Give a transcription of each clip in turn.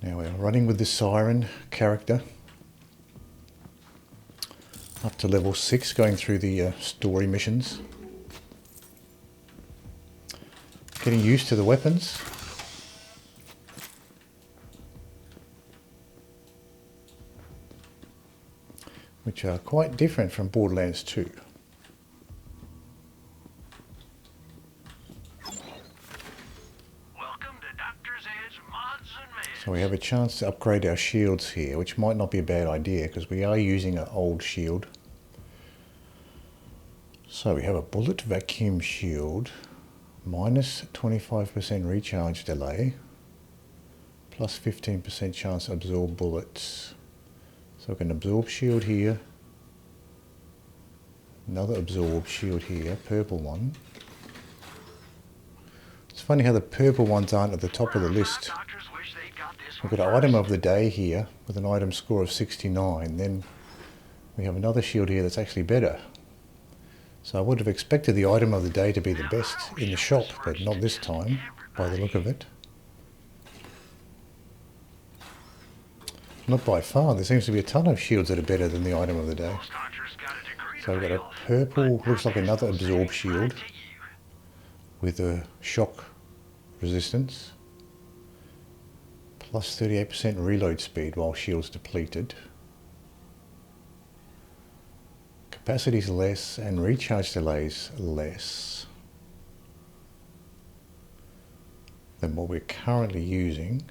Now we're running with the Siren character up to level 6, going through the story missions. Getting used to the weapons. Which are quite different from Borderlands 2. So we have a chance to upgrade our shields here, which might not be a bad idea because we are using an old shield. So we have a bullet vacuum shield, minus 25% recharge delay, plus 15% chance to absorb bullets. So we can absorb shield here, another absorb shield here, purple one. It's funny how the purple ones aren't at the top of the list. We've got an item of the day here with an item score of 69. Then we have another shield here that's actually better. So I would have expected the item of the day to be the best in the shop, but not this time, by the look of it. Not by far. There seems to be a ton of shields that are better than the item of the day. So we've got a purple, looks like another absorb shield with a shock resistance. Plus 38% reload speed while shield's depleted. Capacity's less and recharge delays less than what we're currently using.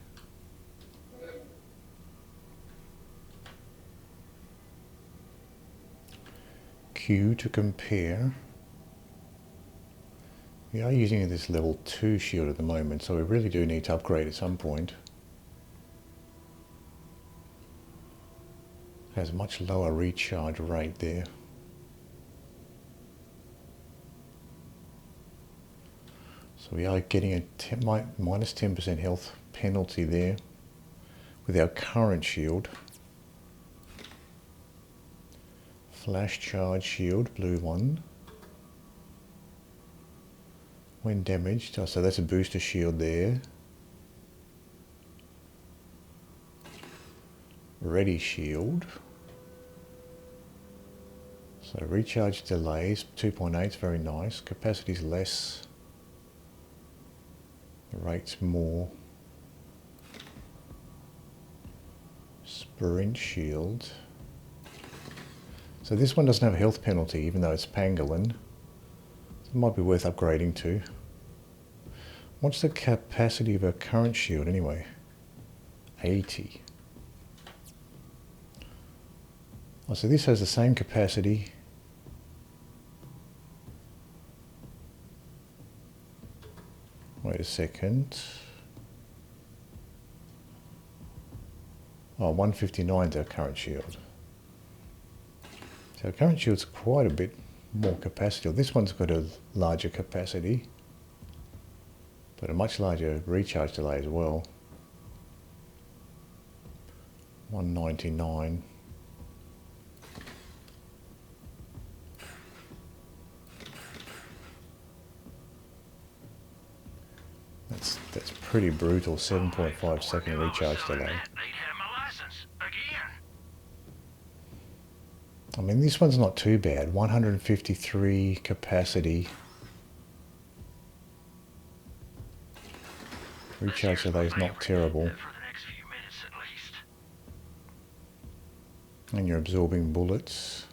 Q to compare. We are using this level 2 shield at the moment, so we really do need to upgrade at some point. Has a much lower recharge rate there. So we are getting a minus 10% health penalty there with our current shield. Flash charge shield, blue one. When damaged, oh, so that's a booster shield there. Ready shield. So recharge delays, 2.8 is very nice. Capacity's less. The rate's more. Sprint shield. So this one doesn't have a health penalty, even though it's pangolin. So it might be worth upgrading to. What's the capacity of our current shield anyway? 80. Oh, so this has the same capacity. Wait a second. Oh, 159 is our current shield. So our current shield's quite a bit more capacity. This one's got a larger capacity, but a much larger recharge delay as well. 199. That's pretty brutal, 7.5 second recharge delay. I mean, this one's not too bad, 153 capacity. Recharge delay is not terrible. And you're absorbing bullets.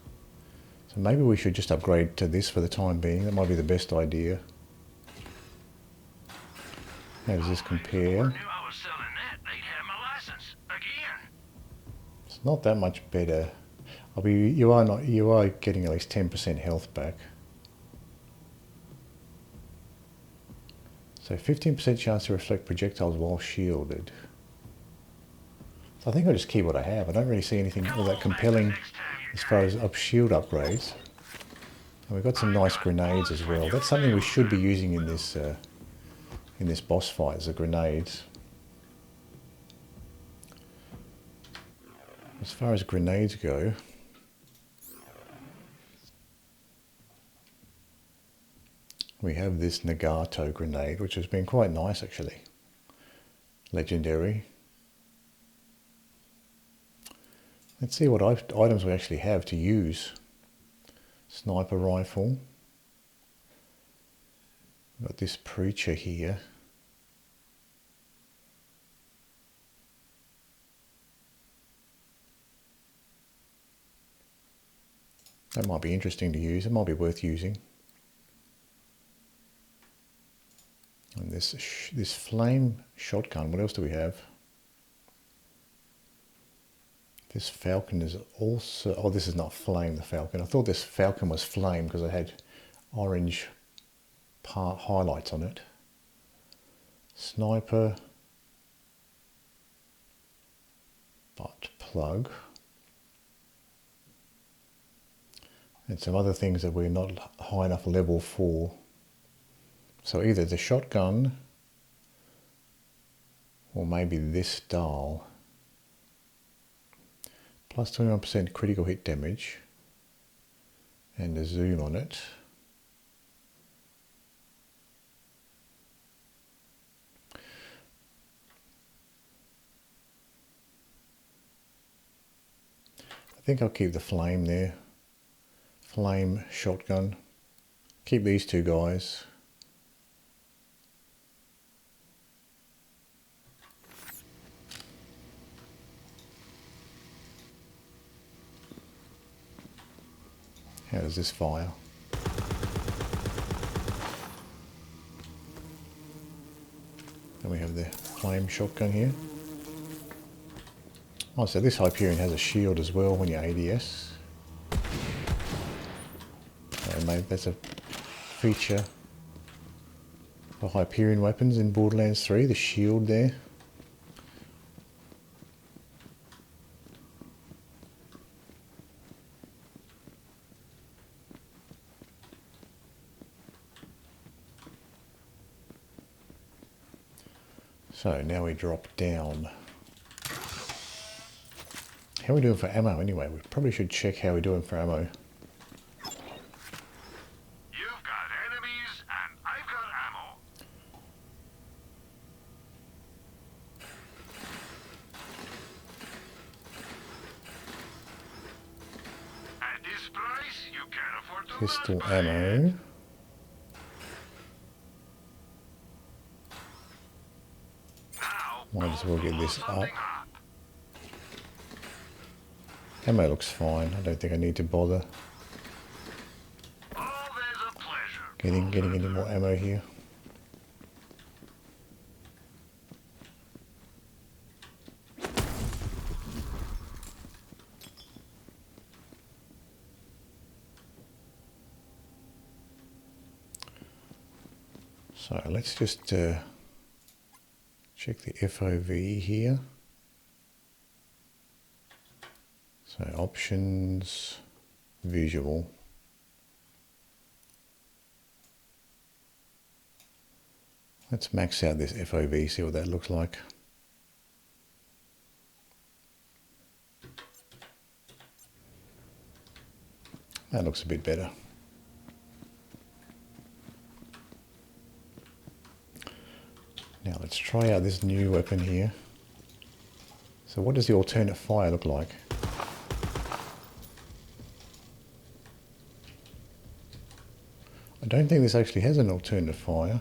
So maybe we should just upgrade to this for the time being. That might be the best idea. How does this compare? It's not that much better. You are getting at least 10% health back. So 15% chance to reflect projectiles while shielded. So I think I'll just keep what I have. I don't really see anything all that compelling as far as shield upgrades. And we've got some nice grenades as well. That's something we should be using in this boss fight, is the grenades. As far as grenades go, we have this Nagato grenade, which has been quite nice actually. Legendary. Let's see what items we actually have to use. Sniper rifle. We've got this Preecher here. That might be interesting to use. It might be worth using. And this flame shotgun. What else do we have? This Falcon is also... Oh, this is not flame, the Falcon. I thought this Falcon was flame because it had orange highlights on it. Sniper. Butt plug. And some other things that we're not high enough level for. So either the shotgun or maybe this dial. Plus 21% critical hit damage and a zoom on it. I think I'll keep the flame there. Flame shotgun. Keep these two guys. How does this fire? Then we have the flame shotgun here. Oh, so this Hyperion has a shield as well when you're ADS. Mate, that's a feature for Hyperion weapons in Borderlands 3, the shield there. So now we drop down. How are we doing for ammo anyway? We probably should check how we're doing for ammo. Pistol ammo. Might as well get this up. Ammo looks fine. I don't think I need to bother getting any more ammo here. So let's just check the FOV here. So options, visual. Let's max out this FOV, see what that looks like. That looks a bit better. Now let's try out this new weapon here. So what does the alternate fire look like? I don't think this actually has an alternate fire.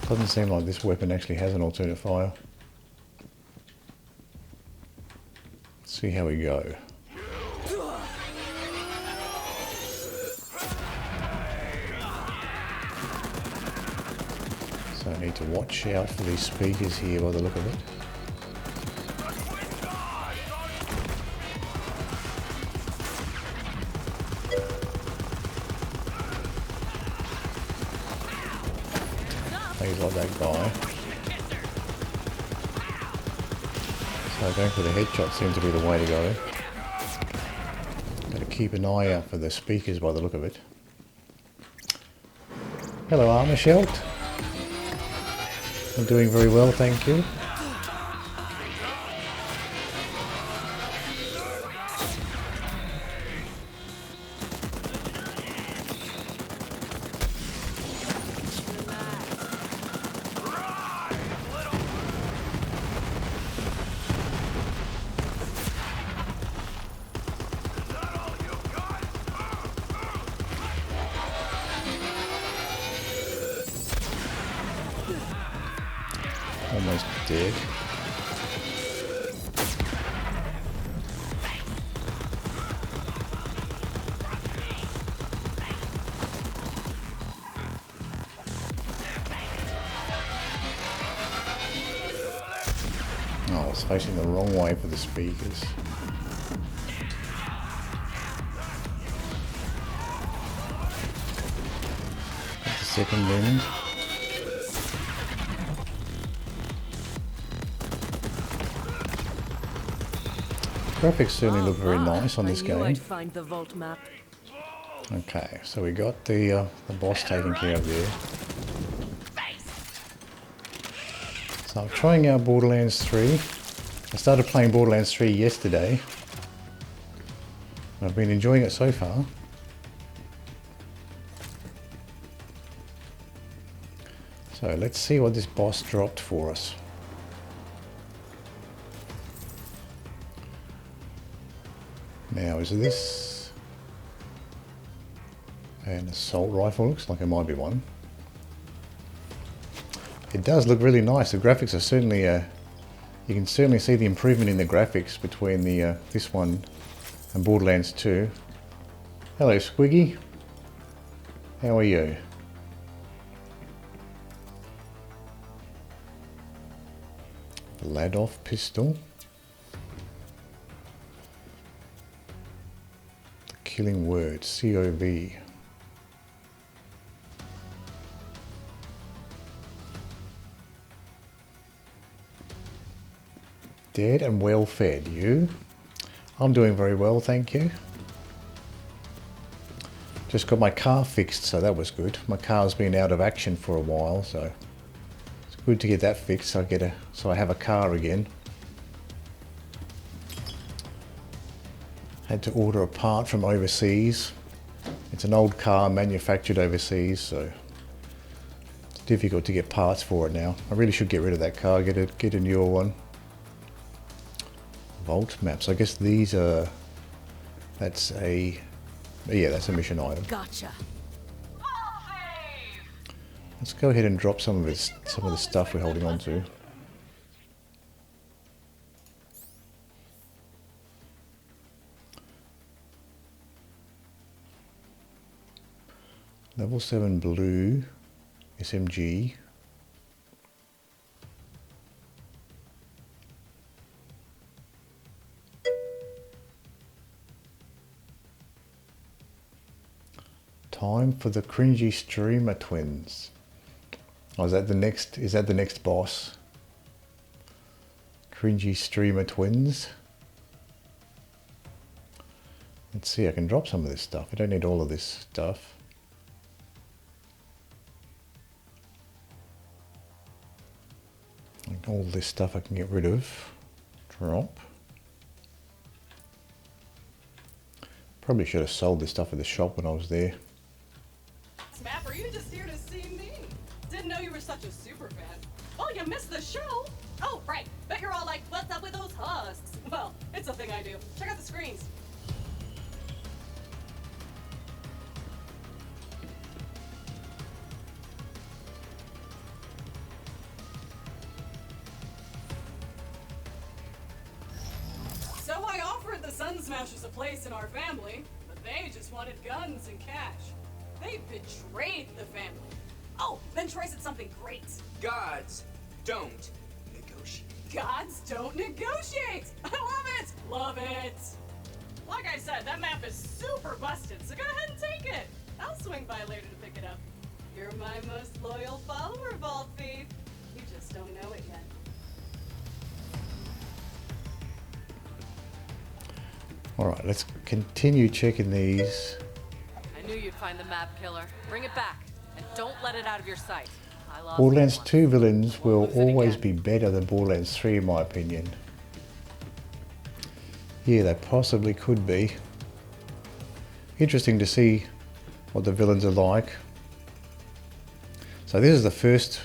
Doesn't seem like this weapon actually has an alternate fire. Let's see how we go. So I need to watch out for these speakers here by the look of it. He's like that guy. So going for the headshot seems to be the way to go. Got to keep an eye out for the speakers by the look of it. Hello, Armor Shelt. I'm doing very well, thank you. Almost dead. Oh, I was facing the wrong way for the speakers. That's the second wind. Graphics certainly look very nice on this game. Find the vault map. Okay, so we got the boss taken care of there. So I'm trying out Borderlands 3. I started playing Borderlands 3 yesterday. I've been enjoying it so far. So let's see what this boss dropped for us. Now, is this an assault rifle? Looks like it might be one. It does look really nice. The graphics are certainly, you can certainly see the improvement in the graphics between the this one and Borderlands 2. Hello, Squiggy. How are you? The Ladoff pistol. The Killing Word, COV. Dead and well fed, you? I'm doing very well, thank you. Just got my car fixed, so that was good. My car's been out of action for a while, so it's good to get that fixed. So I have a car again. Had to order a part from overseas. It's an old car manufactured overseas, so it's difficult to get parts for it now. I really should get rid of that car, get a newer one. Vault maps. I guess these are. That's a mission item. Gotcha. Let's go ahead and drop some of the stuff we're holding on to. Level 7 blue SMG. Time for the cringy streamer twins. Oh, is that the next boss? Cringy streamer twins. Let's see, I can drop some of this stuff. I don't need all of this stuff. All this stuff I can get rid of. Drop. Probably should have sold this stuff at the shop when I was there. Map, are you just here to see me? Didn't know you were such a super fan. Oh, you missed the show? Oh, right. Bet you're all like, what's up with those husks? Well, it's a thing I do. Check out the screens. So I offered the Sun Smashers a place in our family, but they just wanted guns and cash. They betrayed the family. Oh, then Troy said something great. Gods don't negotiate. Gods don't negotiate! I love it! Love it! Like I said, that map is super busted, so go ahead and take it. I'll swing by later to pick it up. You're my most loyal follower, Vault Thief. You just don't know it yet. Alright, let's continue checking these. I knew you'd find the map killer. Bring it back, and don't let it out of your sight. I lost Borderlands it 2 villains Won't will lose it always again. be better than Borderlands 3 in my opinion. Yeah, they possibly could be. Interesting to see what the villains are like. So this is the first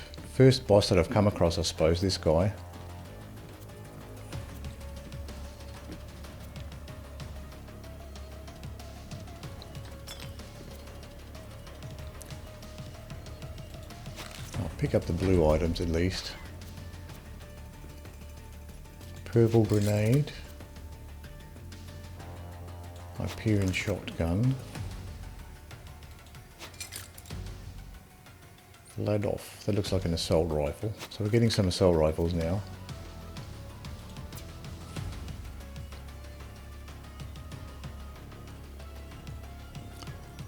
boss that I've come across, I suppose, this guy. Pick up the blue items at least. Purple grenade. Hyperion shotgun. Load off. That looks like an assault rifle. So we're getting some assault rifles now.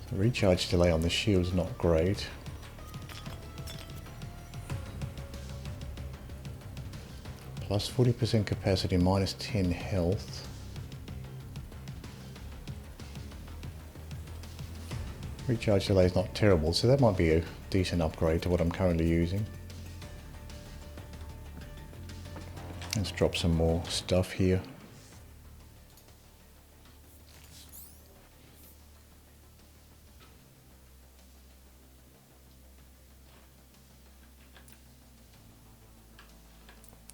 The recharge delay on the shield's not great. Plus 40% capacity, minus 10 health. Recharge delay is not terrible, so that might be a decent upgrade to what I'm currently using. Let's drop some more stuff here.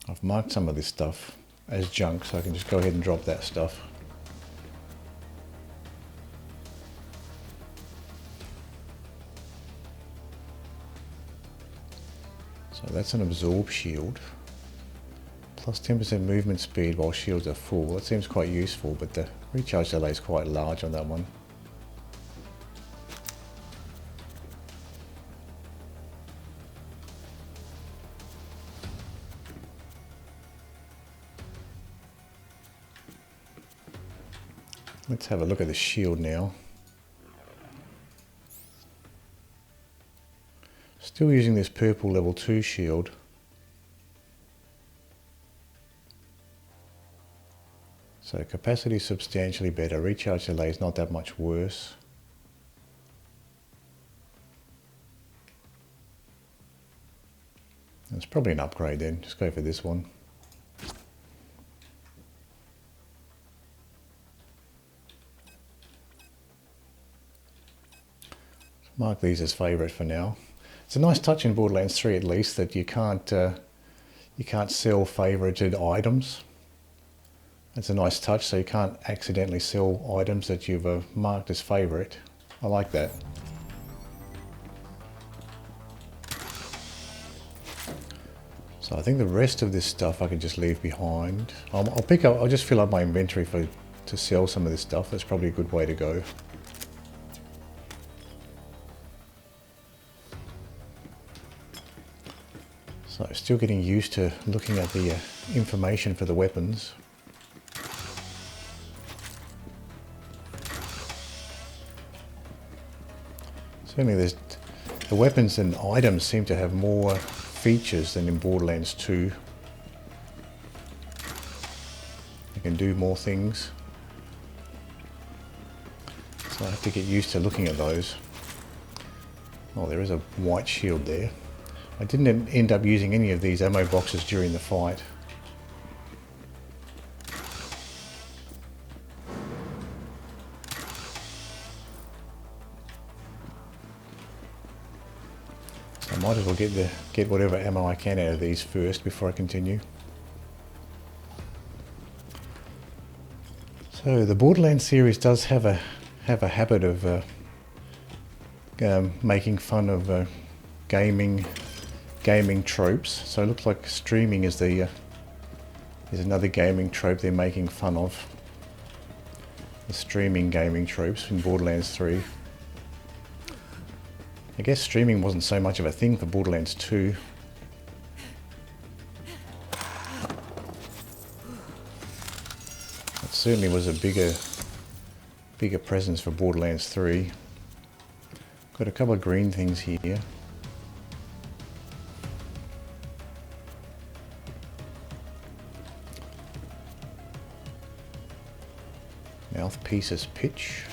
I've marked some of this stuff as junk, so I can just go ahead and drop that stuff. So that's an absorb shield. Plus 10% movement speed while shields are full. That seems quite useful, but the recharge delay is quite large on that one. Let's have a look at the shield now. Still using this purple level 2 shield. So capacity is substantially better, recharge delay is not that much worse. It's probably an upgrade then, just go for this one. Mark these as favourite for now. It's a nice touch in Borderlands 3 at least that you can't sell favorited items. That's a nice touch, so you can't accidentally sell items that you've marked as favourite. I like that. So I think the rest of this stuff I can just leave behind. I'll just fill up my inventory to sell some of this stuff. That's probably a good way to go. So still getting used to looking at the information for the weapons. Certainly the weapons and items seem to have more features than in Borderlands 2. You can do more things. So I have to get used to looking at those. Oh, there is a white shield there. I didn't end up using any of these ammo boxes during the fight. So I might as well get whatever ammo I can out of these first before I continue. So the Borderlands series does have a habit of making fun of gaming tropes. So it looks like streaming is another gaming trope they're making fun of. The streaming gaming tropes in Borderlands 3. I guess streaming wasn't so much of a thing for Borderlands 2. It certainly was a bigger presence for Borderlands 3. Got a couple of green things here. Mouthpiece's pitch.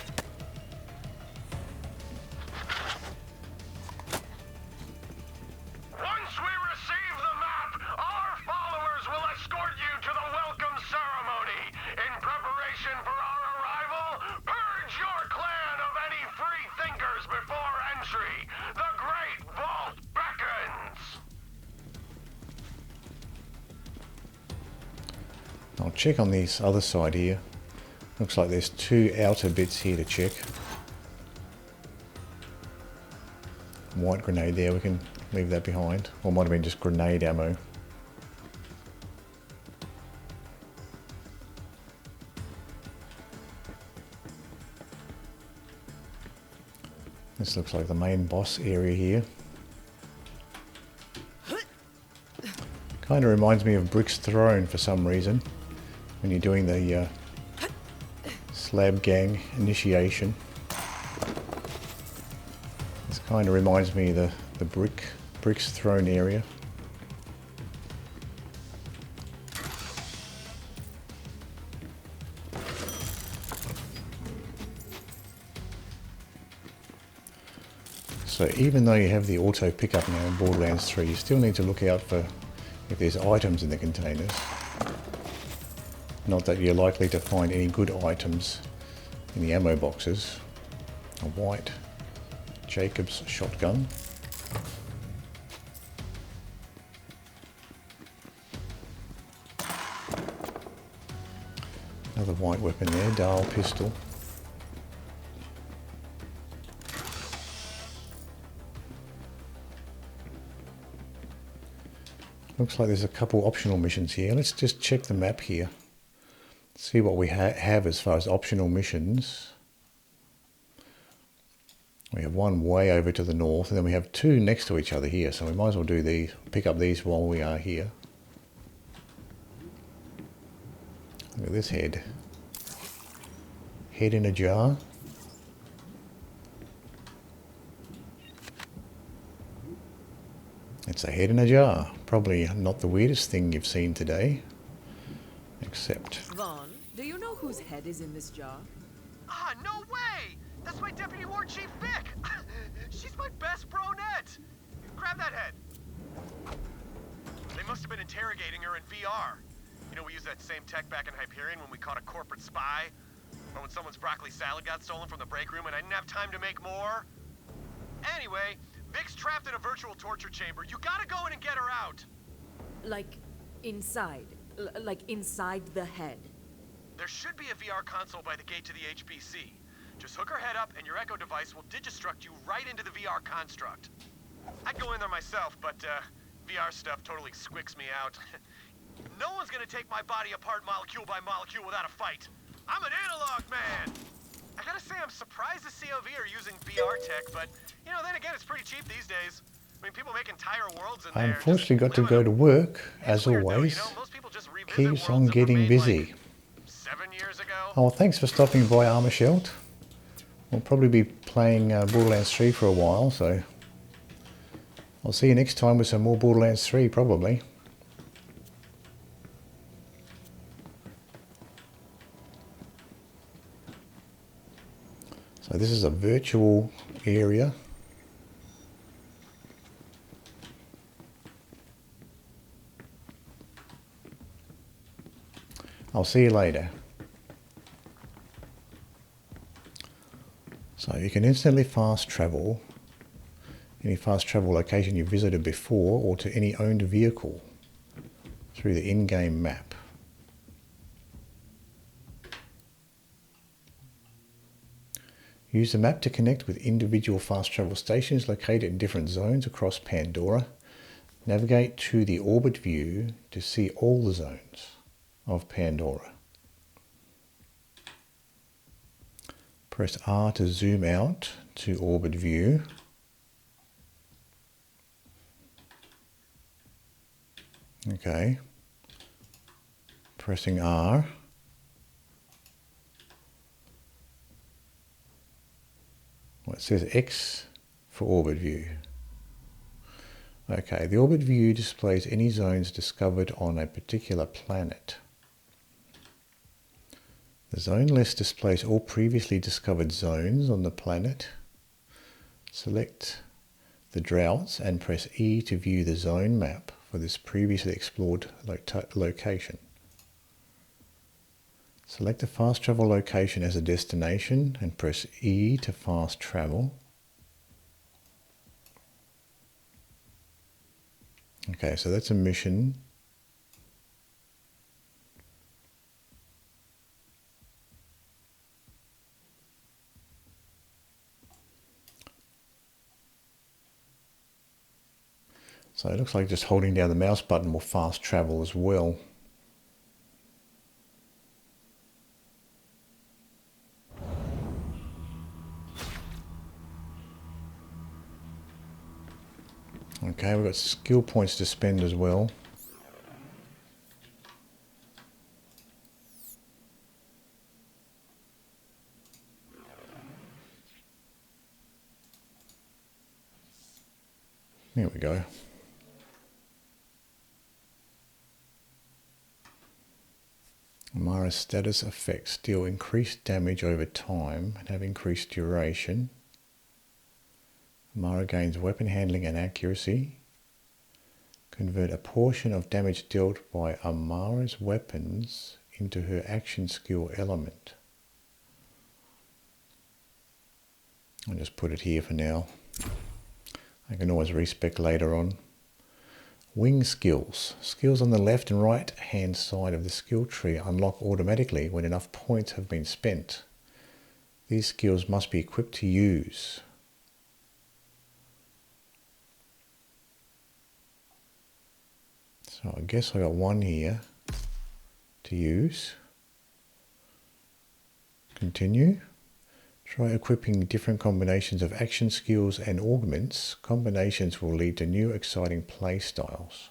Once we receive the map, our followers will escort you to the welcome ceremony. In preparation for our arrival, purge your clan of any free thinkers before entry. The Great Vault beckons. I'll check on this other side here. Looks like there's two outer bits here to check. White grenade there, we can leave that behind. Or might have been just grenade ammo. This looks like the main boss area here. Kind of reminds me of Brick's Throne for some reason, when you're doing the Slab Gang initiation. This kind of reminds me of the Brick's Throne area. So even though you have the auto pickup now in Borderlands 3, you still need to look out for if there's items in the containers. Not that you're likely to find any good items in the ammo boxes. A white Jacobs shotgun. Another white weapon there, Dahl pistol. Looks like there's a couple optional missions here. Let's just check the map here. See what we have as far as optional missions. We have one way over to the north, and then we have two next to each other here. So we might as well do these, pick up these while we are here. Look at this head. Head in a jar. It's a head in a jar. Probably not the weirdest thing you've seen today. Except... Vaughn, do you know whose head is in this jar? Ah, no way! That's my Deputy War Chief Vic! She's my best bronette! Grab that head. They must have been interrogating her in VR. You know, we used that same tech back in Hyperion when we caught a corporate spy. Or when someone's broccoli salad got stolen from the break room and I didn't have time to make more. Anyway, Vic's trapped in a virtual torture chamber. You gotta go in and get her out. Like, inside. Like, inside the head. There should be a VR console by the gate to the HPC. Just hook her head up and your Echo device will digistruct you right into the VR construct. I'd go in there myself, but VR stuff totally squicks me out. No one's gonna take my body apart molecule by molecule without a fight. I'm an analog man! I gotta say, I'm surprised the COV are using VR tech, but, you know, then again, it's pretty cheap these days. I mean, people make entire worlds in I there. unfortunately got to go to work, as always. Keeps on getting busy. 7 years ago. Oh, well, thanks for stopping by, Armashelt. We'll probably be playing Borderlands 3 for a while, so I'll see you next time with some more Borderlands 3, probably. So this is a virtual area. I'll see you later. So you can instantly fast travel any fast travel location you visited before or to any owned vehicle through the in-game map. Use the map to connect with individual fast travel stations located in different zones across Pandora. Navigate to the orbit view to see all the zones of Pandora. Press R to zoom out to orbit view. Okay. Pressing R. Well, it says X for orbit view. Okay, the orbit view displays any zones discovered on a particular planet. The zone list displays all previously discovered zones on the planet. Select the droughts and press E to view the zone map for this previously explored location. Select a fast travel location as a destination and press E to fast travel. Okay, so that's a mission. So it looks like just holding down the mouse button will fast travel as well. Okay, we've got skill points to spend as well. There we go. Amara's status effects deal increased damage over time and have increased duration. Amara gains weapon handling and accuracy. Convert a portion of damage dealt by Amara's weapons into her action skill element. I'll just put it here for now. I can always respec later on. Wing skills. Skills on the left and right hand side of the skill tree unlock automatically when enough points have been spent. These skills must be equipped to use. So I guess I got one here to use. Continue. Try equipping different combinations of action skills and augments. Combinations will lead to new exciting play styles.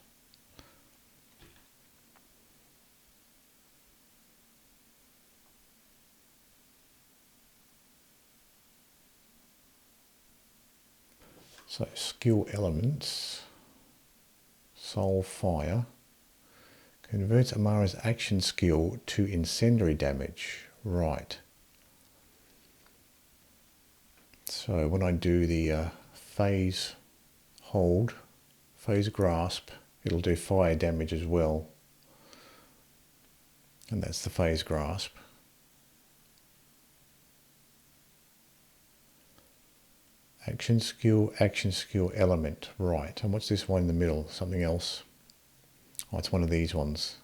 So skill elements. Soul Fire. Converts Amara's action skill to incendiary damage. Right. So when I do the phase hold, Phasegrasp, it'll do fire damage as well. And that's the Phasegrasp. Action skill element. Right. And what's this one in the middle? Something else. Oh, it's one of these ones.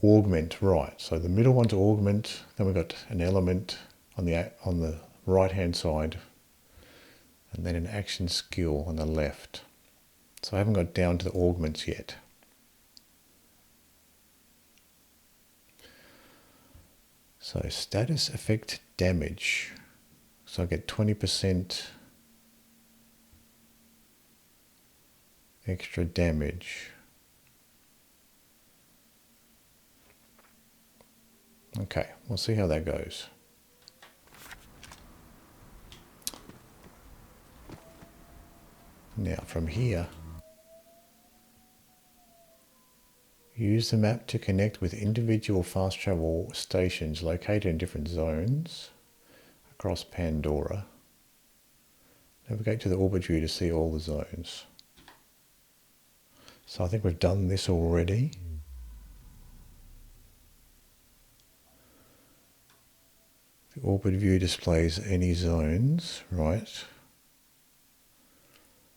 Augment, right. So the middle one's augment, then we've got an element on the right hand side, and then an action skill on the left. So I haven't got down to the augments yet. So status effect damage. So I get 20% extra damage. Okay, we'll see how that goes. Now from here, use the map to connect with individual fast travel stations located in different zones across Pandora. Navigate to the orbit view to see all the zones. So I think we've done this already. The orbit view displays any zones, right?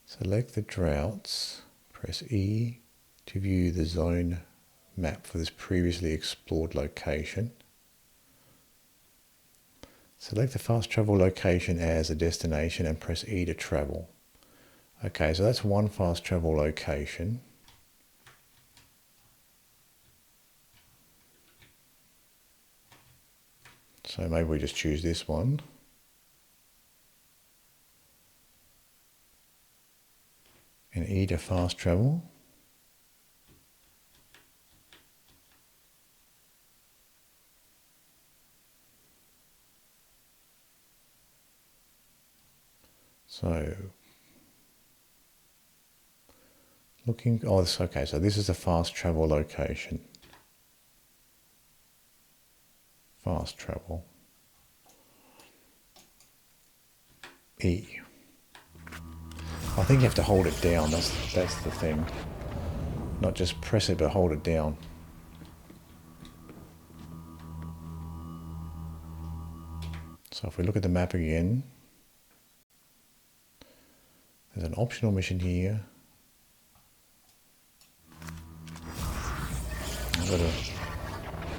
Select the droughts, press E to view the zone map for this previously explored location. Select the fast travel location as a destination and press E to travel. Okay, so that's one fast travel location. So maybe we just choose this one. And E to fast travel. So, looking, oh, this, okay, so this is the fast travel location. Fast travel. E. I think you have to hold it down, that's the thing. Not just press it, but hold it down. So if we look at the map again, there's an optional mission here.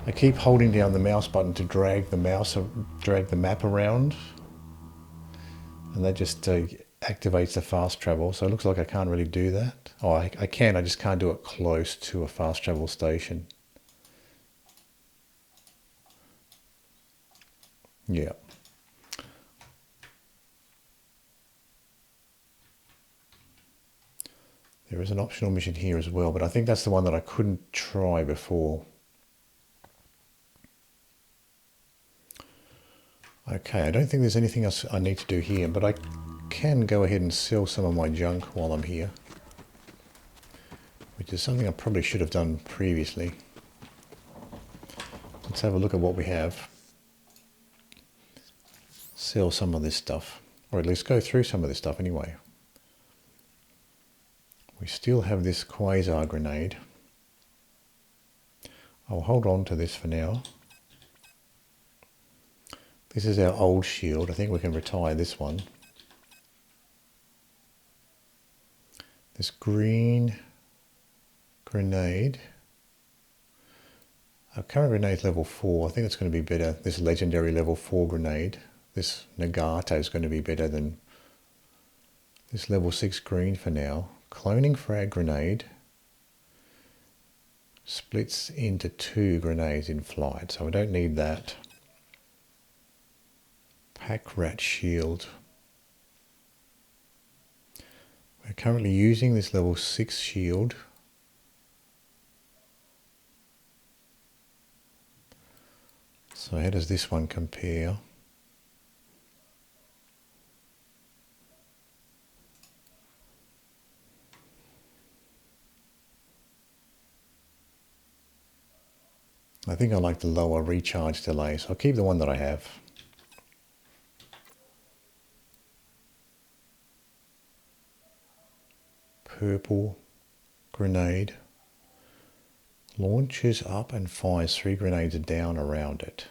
I keep holding down the mouse button to drag the map around, and that just activates the fast travel. So it looks like I can't really do that. Oh, I can, I just can't do it close to a fast travel station. Yeah. There is an optional mission here as well, but I think that's the one that I couldn't try before. Okay, I don't think there's anything else I need to do here, but I can go ahead and sell some of my junk while I'm here, which is something I probably should have done previously. Let's have a look at what we have. Sell some of this stuff, or at least go through some of this stuff anyway. We still have this quasar grenade. I'll hold on to this for now. This is our old shield. I think we can retire this one. This green grenade. Our current grenade is level 4. I think it's going to be better. This legendary level 4 grenade. This Nagato is going to be better than this level 6 green for now. Cloning frag grenade splits into 2 grenades in flight, so we don't need that. Pack rat shield. We're currently using this level 6 shield. So how does this one compare? I think I like the lower recharge delay, so I'll keep the one that I have. Purple grenade. Launches up and fires 3 grenades down around it.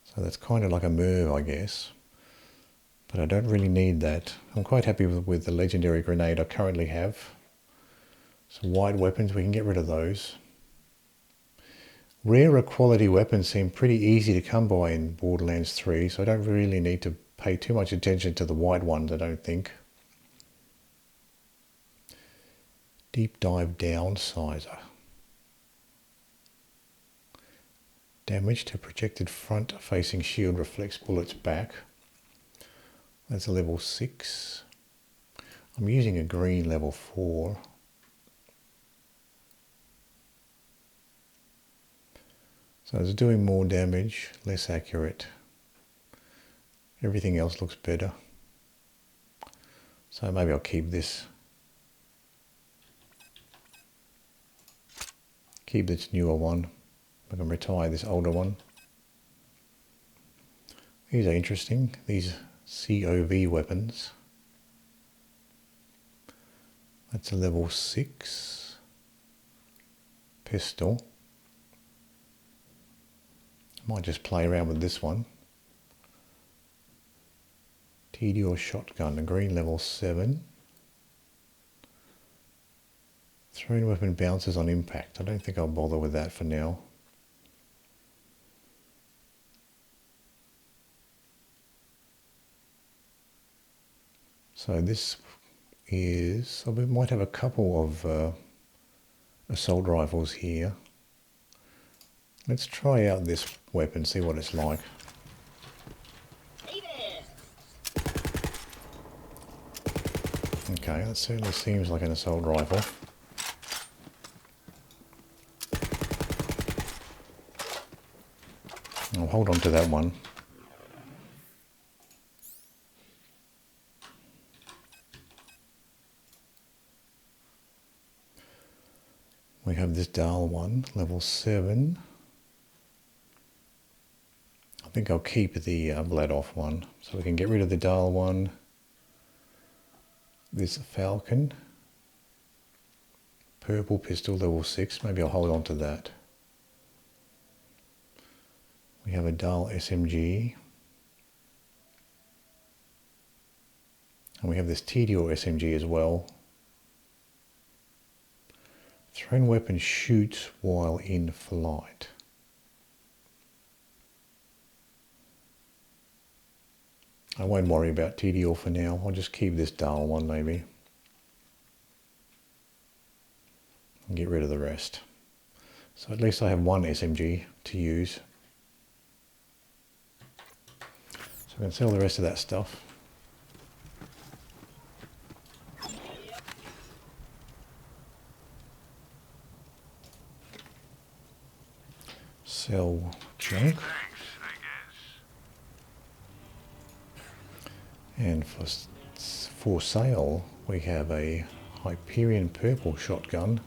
So that's kind of like a move, I guess. But I don't really need that. I'm quite happy with the legendary grenade I currently have. So wide weapons, we can get rid of those. Rarer quality weapons seem pretty easy to come by in Borderlands 3, so I don't really need to pay too much attention to the wide ones, I don't think. Deep dive downsizer. Damage to projected front facing shield reflects bullets back. That's a level 6. I'm using a green level 4. So it's doing more damage, less accurate. Everything else looks better. So maybe I'll keep this. Keep this newer one. I can retire this older one. These are interesting. These COV weapons. That's a level 6 pistol. Might just play around with this one. TD shotgun, a green level 7. Thrown weapon bounces on impact. I don't think I'll bother with that for now. So this is, so we might have a couple of assault rifles here. Let's try out this weapon, see what it's like. Okay, that certainly seems like an assault rifle. I'll hold on to that one. We have this Dahl one, level 7. I think I'll keep the Vladoff one, so we can get rid of the Dahl one. This Falcon, purple pistol, level 6. Maybe I'll hold on to that. We have a Dahl SMG. And we have this TDO SMG as well. Thrown weapon shoots while in flight. I won't worry about TDO for now. I'll just keep this Dahl one maybe. And get rid of the rest. So at least I have one SMG to use. So I can sell the rest of that stuff. Sell junk. And for sale, we have a Hyperion purple shotgun.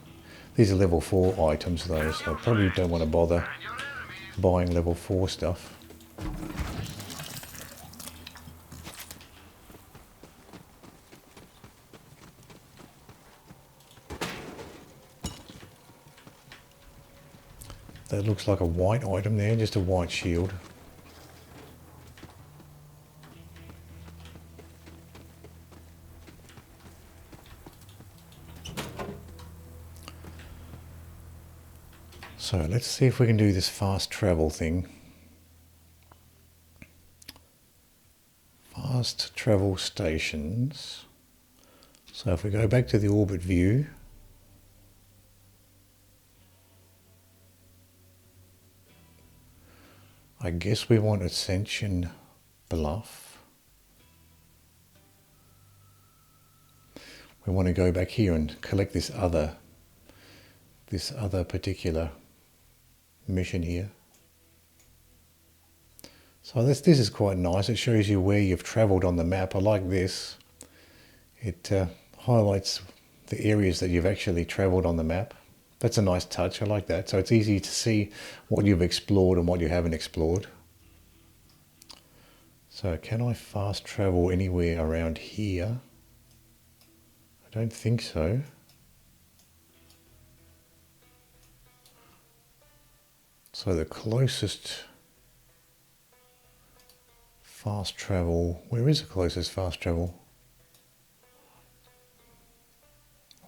These are level 4 items though, so I probably don't want to bother buying level 4 stuff. That looks like a white item there, just a white shield. So let's see if we can do this fast travel thing. Fast travel stations. So if we go back to the orbit view, I guess we want Ascension Bluff. We want to go back here and collect this other particular mission here. So this is quite nice. It shows you where you've traveled on the map. I like this. It highlights the areas that you've actually traveled on the map. That's a nice touch. I like that. So it's easy to see what you've explored and what you haven't explored. So can I fast travel anywhere around here? I don't think so. So the closest fast travel, where is the closest fast travel?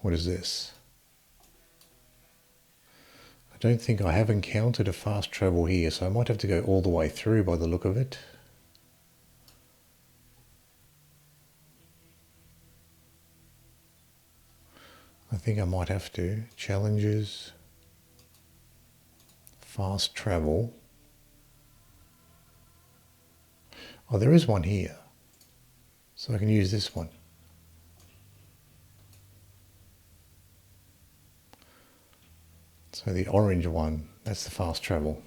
What is this? I don't think I have encountered a fast travel here, so I might have to go all the way through by the look of it. I think I might have to. Challenges. Fast travel. Oh, there is one here. So I can use this one. So the orange one, that's the fast travel.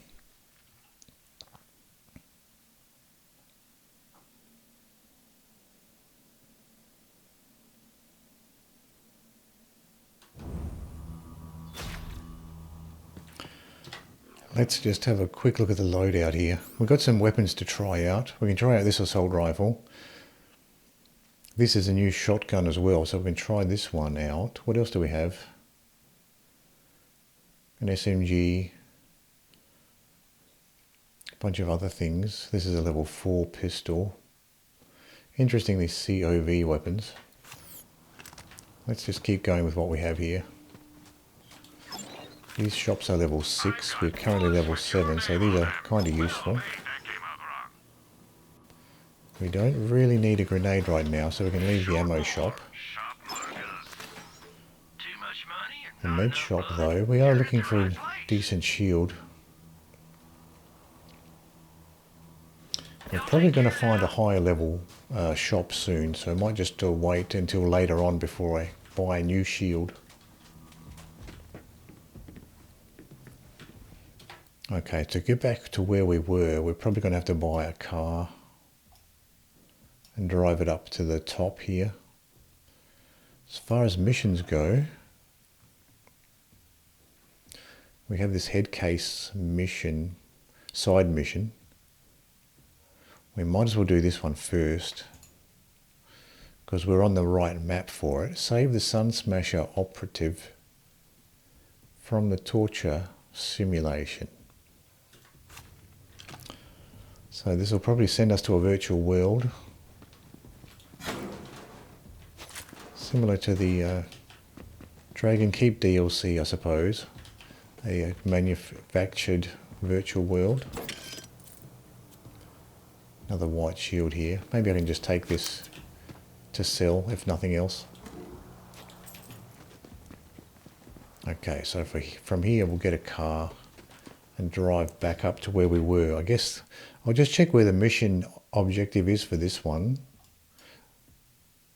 Let's just have a quick look at the loadout here. We've got some weapons to try out. We can try out this assault rifle. This is a new shotgun as well, so we can try this one out. What else do we have? An SMG. A bunch of other things. This is a level 4 pistol. Interesting, these COV weapons. Let's just keep going with what we have here. These shops are level 6, we're currently level 7, so these are kind of useful. We don't really need a grenade right now, so we can leave the ammo shop. The med shop though, we are looking for a decent shield. We're probably going to find a higher level shop soon, so I might just wait until later on before I buy a new shield. Okay, to get back to where we were, we're probably going to have to buy a car and drive it up to the top here. As far as missions go, we have this head case mission, side mission. We might as well do this one first because we're on the right map for it. Save the Sun Smasher operative from the torture simulation. So this will probably send us to a virtual world, similar to the Dragon Keep DLC, I suppose, a manufactured virtual world. Another white shield here. Maybe I can just take this to sell, if nothing else. Okay, so from here we'll get a car and drive back up to where we were. I guess I'll just check where the mission objective is for this one.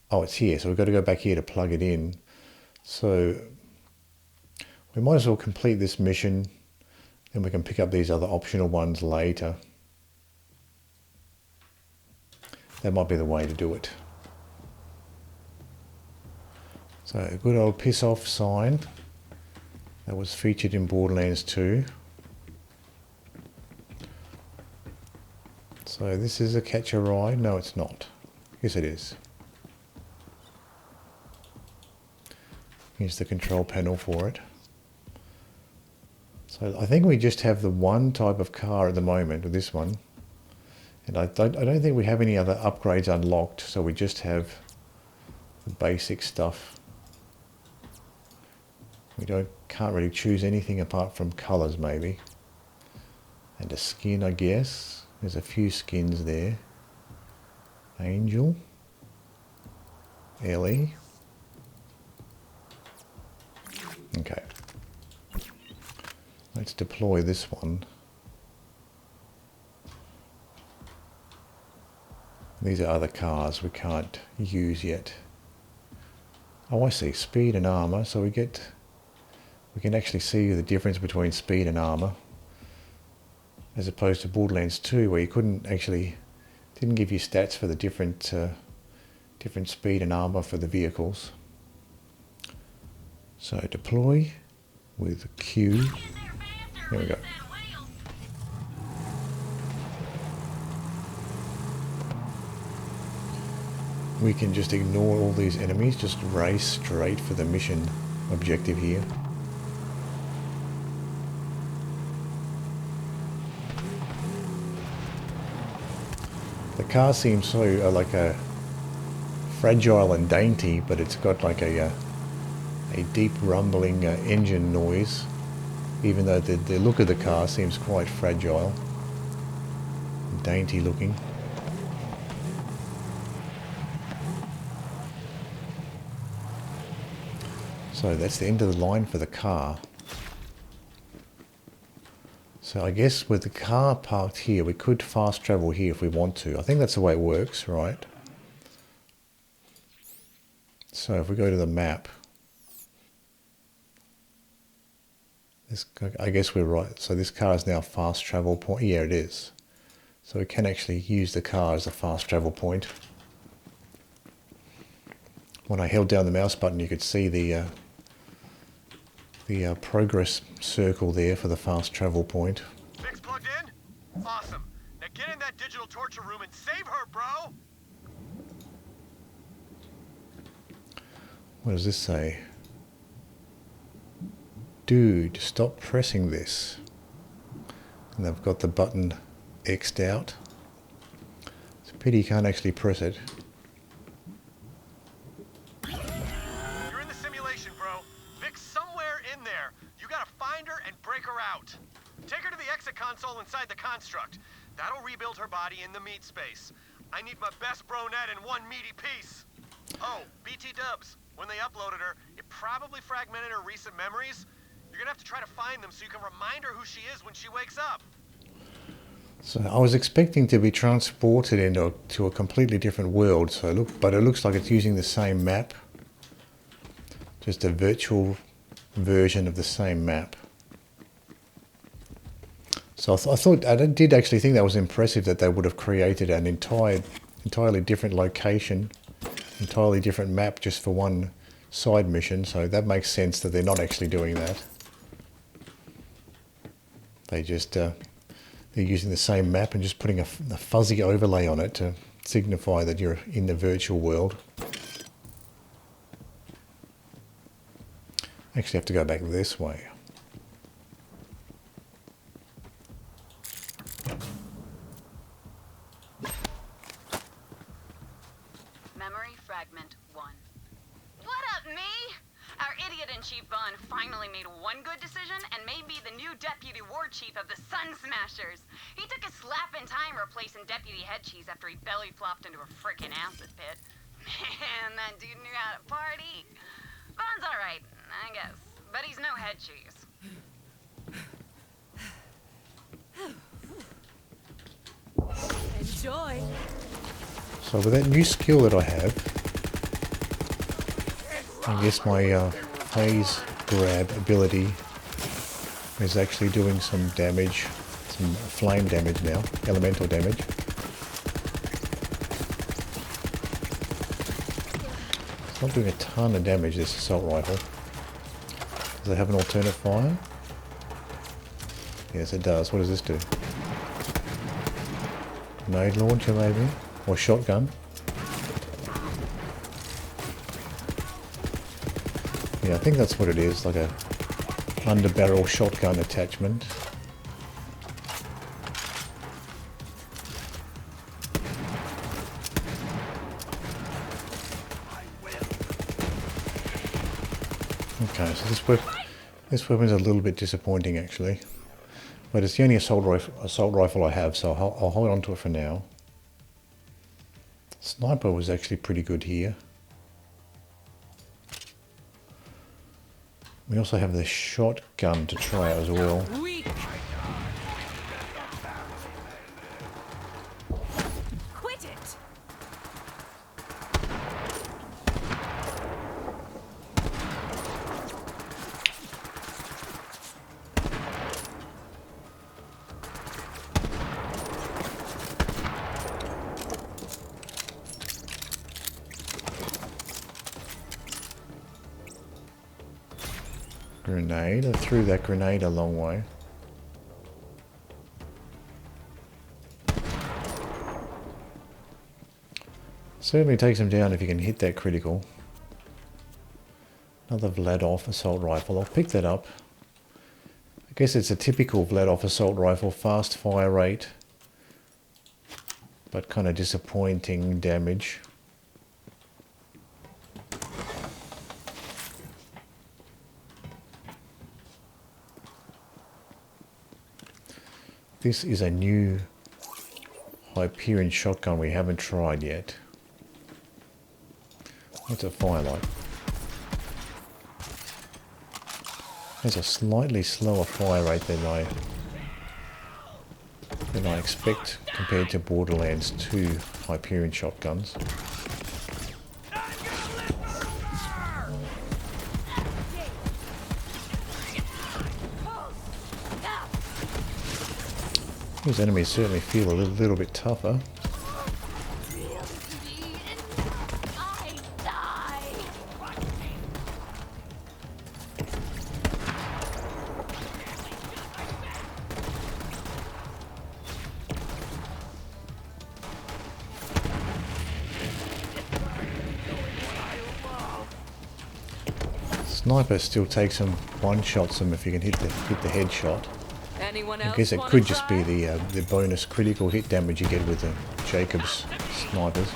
Oh, it's here, so we've got to go back here to plug it in. So we might as well complete this mission, Then we can pick up these other optional ones later. That might be the way to do it. So a good old piss off sign that was featured in Borderlands 2. So this is a catch a ride? No, it's not. Yes, it is. Here's the control panel for it. So I think we just have the one type of car at the moment, with this one. And I don't think we have any other upgrades unlocked, so we just have the basic stuff. We can't really choose anything apart from colours maybe. And a skin, I guess. There's a few skins there. Angel. Ellie. Okay. Let's deploy this one. These are other cars we can't use yet. Oh, I see. Speed and armor. So we can actually see the difference between speed and armor, as opposed to Borderlands 2, where you didn't give you stats for the different speed and armor for the vehicles. So deploy with Q. There we go. We can just ignore all these enemies, just race straight for the mission objective here. The car seems so like a fragile and dainty, but it's got like a deep rumbling engine noise, even though the look of the car seems quite fragile, dainty looking. So that's the end of the line for the car. So I guess with the car parked here, we could fast travel here if we want to. I think that's the way it works, right? So if we go to the map, I guess we're right. So this car is now a fast travel point. Yeah, it is. So we can actually use the car as a fast travel point. When I held down the mouse button, you could see the progress circle there for the fast travel point. Fix plugged in? Awesome. Now get in that digital torture room and save her, bro! What does this say? Dude, stop pressing this. And they've got the button X'd out. It's a pity you can't actually press it. You're in the simulation, bro. Vic's somewhere in there. You gotta find her and break her out. Take her to the exit console inside the construct. That'll rebuild her body in the meat space. I need my best brunette in one meaty piece. Oh, BT dubs. When they uploaded her, it probably fragmented her recent memories. You're gonna have to try to find them so you can remind her who she is when she wakes up. So I was expecting to be transported into a completely different world. But it looks like it's using the same map, just a virtual version of the same map. So I did actually think that was impressive that they would have created an entirely different location, entirely different map just for one side mission. So that makes sense that they're not actually doing that. They just they're using the same map and just putting a fuzzy overlay on it to signify that you're in the virtual world. Actually have to go back this way. Memory fragment 1. What up, me? Our idiot-in-chief Vaughn finally made one good decision and made me the new deputy war chief of the Sun Smashers. He took a slap in time replacing Deputy Head Cheese after he belly flopped into a frickin' acid pit. Man, that dude knew how to party. Vaughn's alright, I guess, but he's no Head Cheese. Enjoy. So with that new skill that I have, I guess my Phasegrasp ability is actually doing some damage, some flame damage now, elemental damage. It's not doing a ton of damage, this assault rifle. Does it have an alternate fire? Yes, it does. What does this do? Grenade launcher, maybe? Or shotgun? Yeah, I think that's what it is, like a under-barrel shotgun attachment. Okay, so this weapon's a little bit disappointing actually, but it's the only assault rifle I have, so I'll hold on to it for now. Sniper was actually pretty good here. We also have the shotgun to try out as well. Quit it! Grenade. I threw that grenade a long way. Certainly takes him down if you can hit that critical. Another Vladov assault rifle. I'll pick that up. I guess it's a typical Vladov assault rifle. Fast fire rate, but kind of disappointing damage. This is a new Hyperion shotgun we haven't tried yet. What's a firelight? Has a slightly slower fire rate than I expect compared to Borderlands 2 Hyperion shotguns. These enemies certainly feel a little bit tougher. Sniper still takes them, one-shots them if you can hit the headshot. I guess it could just be the bonus critical hit damage you get with the Jacobs snipers.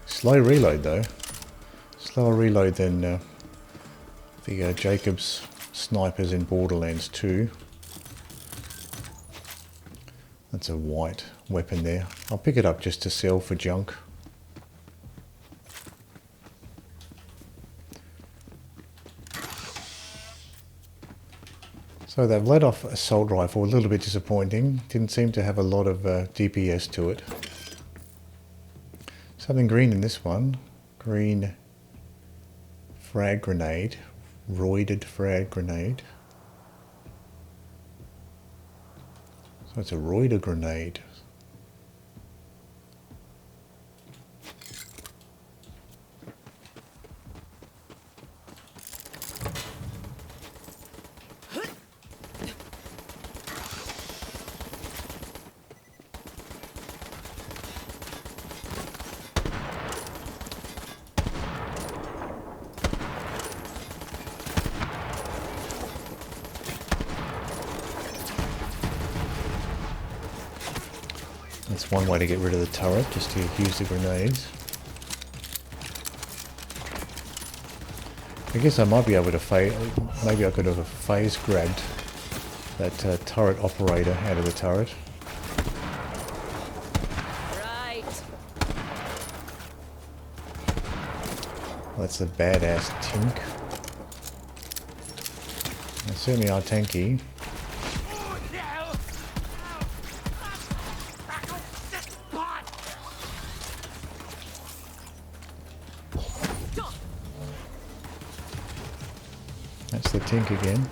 Slow reload though. Slower reload than the Jacobs snipers in Borderlands 2. That's a white weapon there. I'll pick it up just to sell for junk. So that Vladov assault rifle, a little bit disappointing. Didn't seem to have a lot of DPS to it. Something green in this one. Green frag grenade. Roided frag grenade. So it's a roided grenade. That's one way to get rid of the turret, just to use the grenades. I guess I might be able to maybe I could have phase grabbed that turret operator out of the turret. Right. That's a badass tink. They certainly are tanky. the tink again.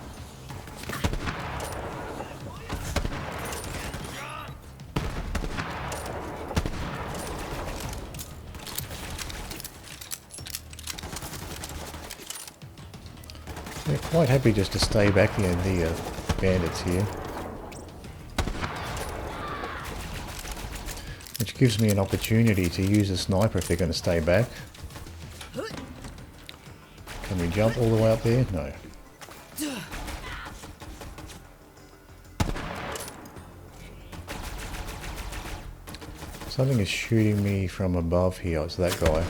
They're quite happy just to stay back here, the bandits here. Which gives me an opportunity to use a sniper if they're going to stay back. Can we jump all the way up there? No. Something is shooting me from above here. It's that guy.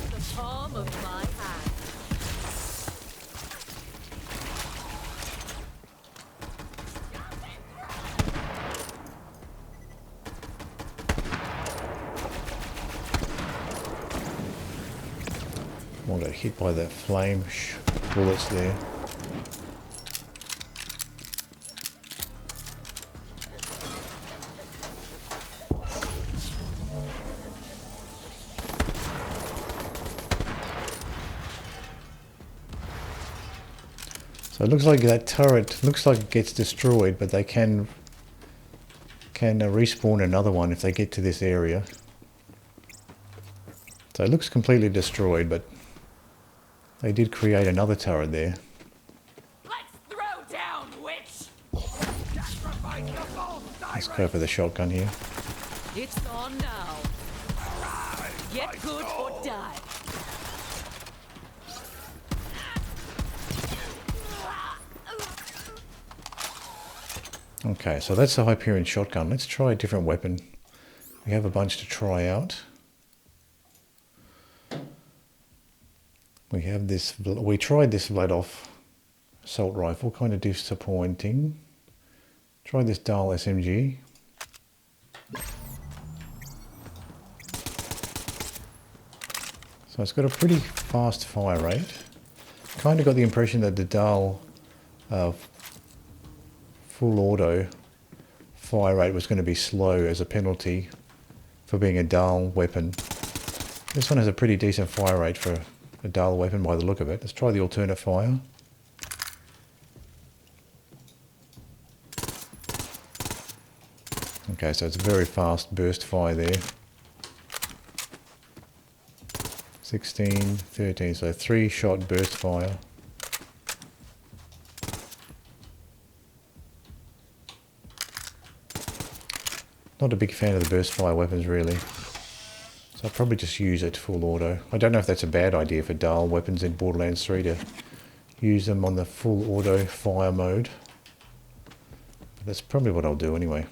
The palm of my hand. I got hit by that flame bullets there. So it looks like that turret looks like it gets destroyed, but they can respawn another one if they get to this area. So it looks completely destroyed, but they did create another turret there. Let's throw down, witch! Let's go for the shotgun here. It's on now. Get good or die. Okay, so that's the Hyperion shotgun. Let's try a different weapon. We have a bunch to try out. We have this. We tried this Vladoff assault rifle, kind of disappointing. Try this Dahl SMG. So it's got a pretty fast fire rate. Kind of got the impression that the Dahl full auto fire rate was going to be slow as a penalty for being a Dahl weapon. This one has a pretty decent fire rate for a Dahl weapon by the look of it. Let's try the alternate fire. Okay, so it's a very fast burst fire there. 16, 13, so 3-shot burst fire. Not a big fan of the burst fire weapons really. So I'll probably just use it full auto. I don't know if that's a bad idea for Dahl weapons in Borderlands 3 to use them on the full auto fire mode. But that's probably what I'll do anyway.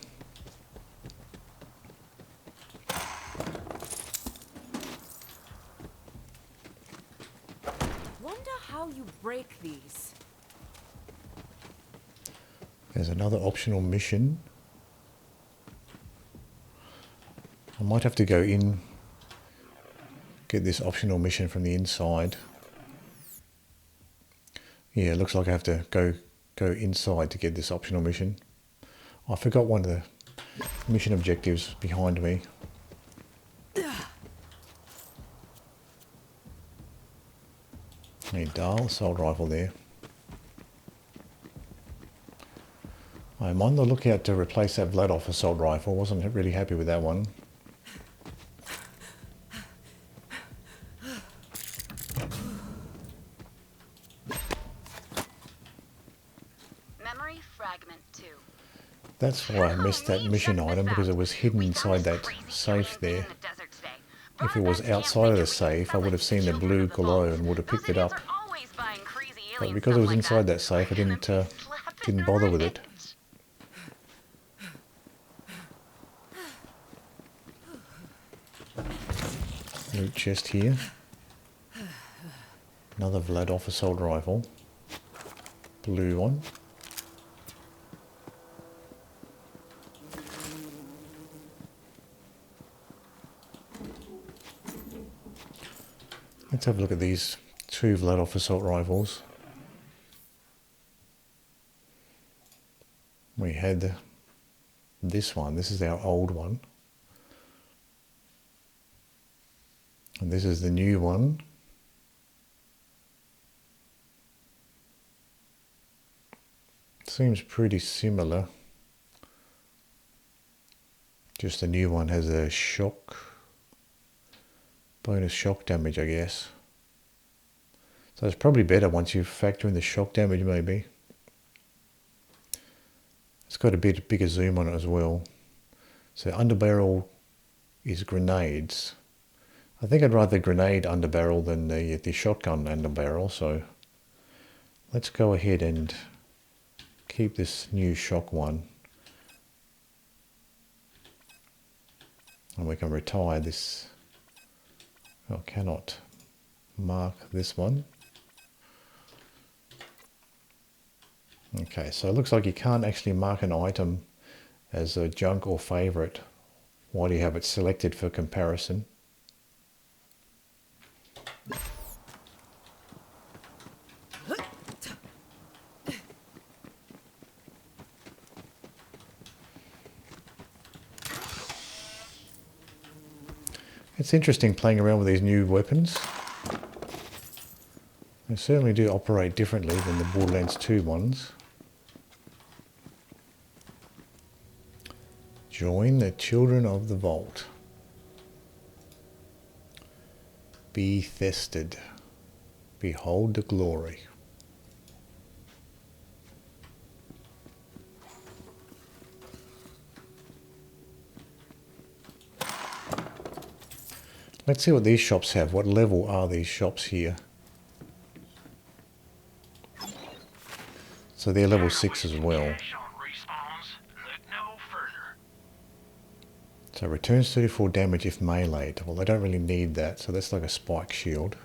Wonder how you break these. There's another optional mission. I might have to go in, get this optional mission from the inside. Yeah, it looks like I have to go inside to get this optional mission. I forgot one of the mission objectives behind me. Need Dahl assault rifle there. I'm on the lookout to replace that Vladoff assault rifle. Wasn't really happy with that one. Memory fragment 2. That's why I missed that mission item, because it was hidden inside that safe there. If it was outside of the safe, I would have seen the blue glow and would have picked it up. But because it was inside that safe, I didn't bother with it. Loot chest here. Another Vladoff assault rifle. Blue one. Let's have a look at these two Vladoff assault rifles. We had this one. This is our old one. And this is the new one. seems pretty similar. Just the new one has a shock, bonus shock damage, I guess. So it's probably better once you factor in the shock damage, maybe. It's got a bit bigger zoom on it as well. So underbarrel is grenades. I think I'd rather grenade underbarrel than the shotgun underbarrel, so let's go ahead and keep this new shock one. And we can retire this. I cannot mark this one. Okay, so it looks like you can't actually mark an item as a junk or favorite while you have it selected for comparison. It's interesting playing around with these new weapons. They certainly do operate differently than the Borderlands 2 ones. Join the children of the vault. Be thirsted. Behold the glory. Let's see what these shops have. What level are these shops here? So they're level 6 as well. So returns 34 damage if meleeed. Well, they don't really need that, so that's like a spike shield.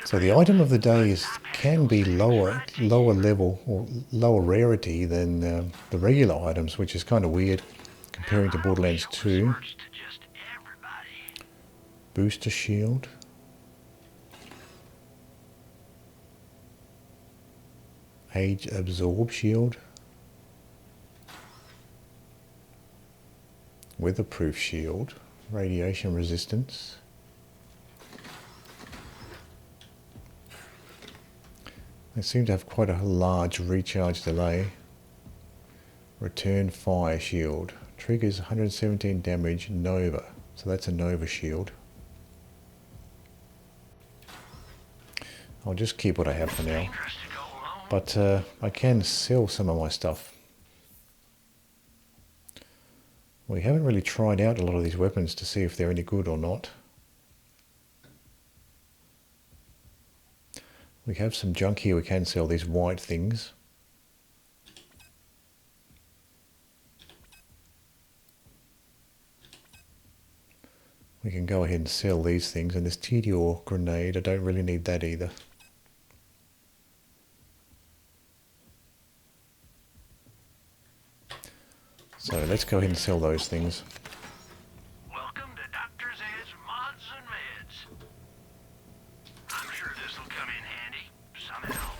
So the item of the day can be lower level or lower rarity than the regular items, which is kind of weird comparing to Borderlands 2. Booster shield. Age absorb shield. Weatherproof shield. Radiation resistance. They seem to have quite a large recharge delay. Return fire shield. Triggers 117 damage Nova. So that's a Nova shield. I'll just keep what I have for now. But I can sell some of my stuff. We haven't really tried out a lot of these weapons to see if they're any good or not. We have some junk here we can sell, these white things. We can go ahead and sell these things, and this Tediore grenade, I don't really need that either. So let's go ahead and sell those things. Welcome to Dr. Zed's Mods and Meds. I'm sure this will come in handy somehow.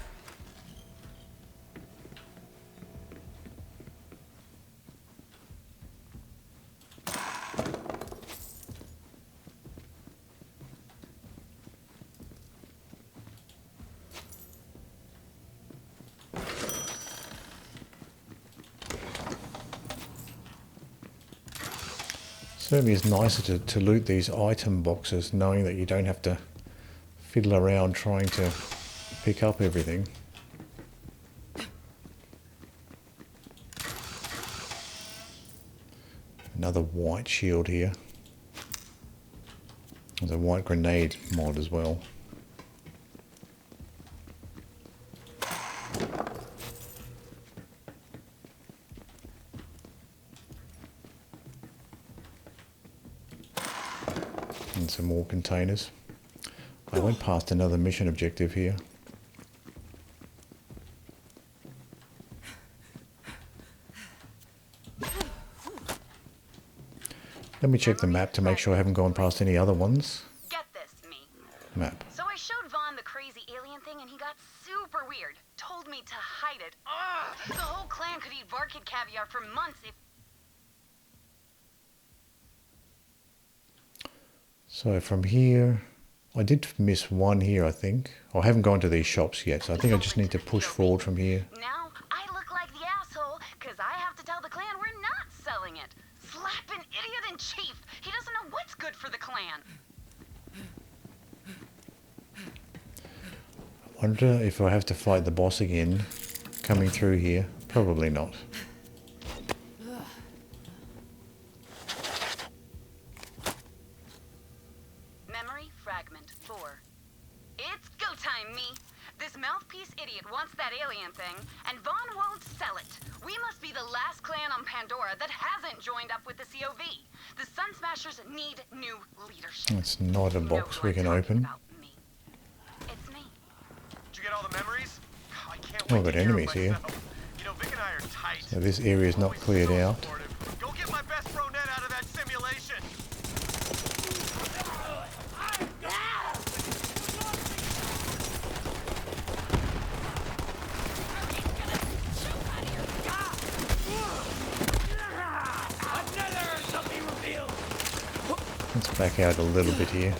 Certainly is nicer to loot these item boxes knowing that you don't have to fiddle around trying to pick up everything. Another white shield here. There's a white grenade mod as well. And some more containers. I went past another mission objective here. Let me check the map to make sure I haven't gone past any other ones. Get this, me. Map. So I showed Vaughn the crazy alien thing and he got super weird. Told me to hide it. Ugh! The whole clan could eat Varkid caviar for months if... So from here, I did miss one here, I think. I haven't gone to these shops yet, so I think I just need to push forward from here. Now I look like the asshole because I have to tell the clan we're not selling it. Slap an idiot in chief. He doesn't know what's good for the clan. I wonder if I have to fight the boss again coming through here. Probably not. Memory fragment 4. It's go time, me. This Mouthpiece idiot wants that alien thing, and Vaughn won't sell it. We must be the last clan on Pandora that hasn't joined up with the COV. The Sun Smashers need new leadership. It's not a You know box who we I'm can talking open. about, me. It's me. Did you get all the memories? I can't Oh, wait got to hear 'em enemies here. myself. You know, Vic and I are tight. So this area is not Always cleared so out. supportive. Go get my best brunette out of that simulation. Let's back out a little bit here.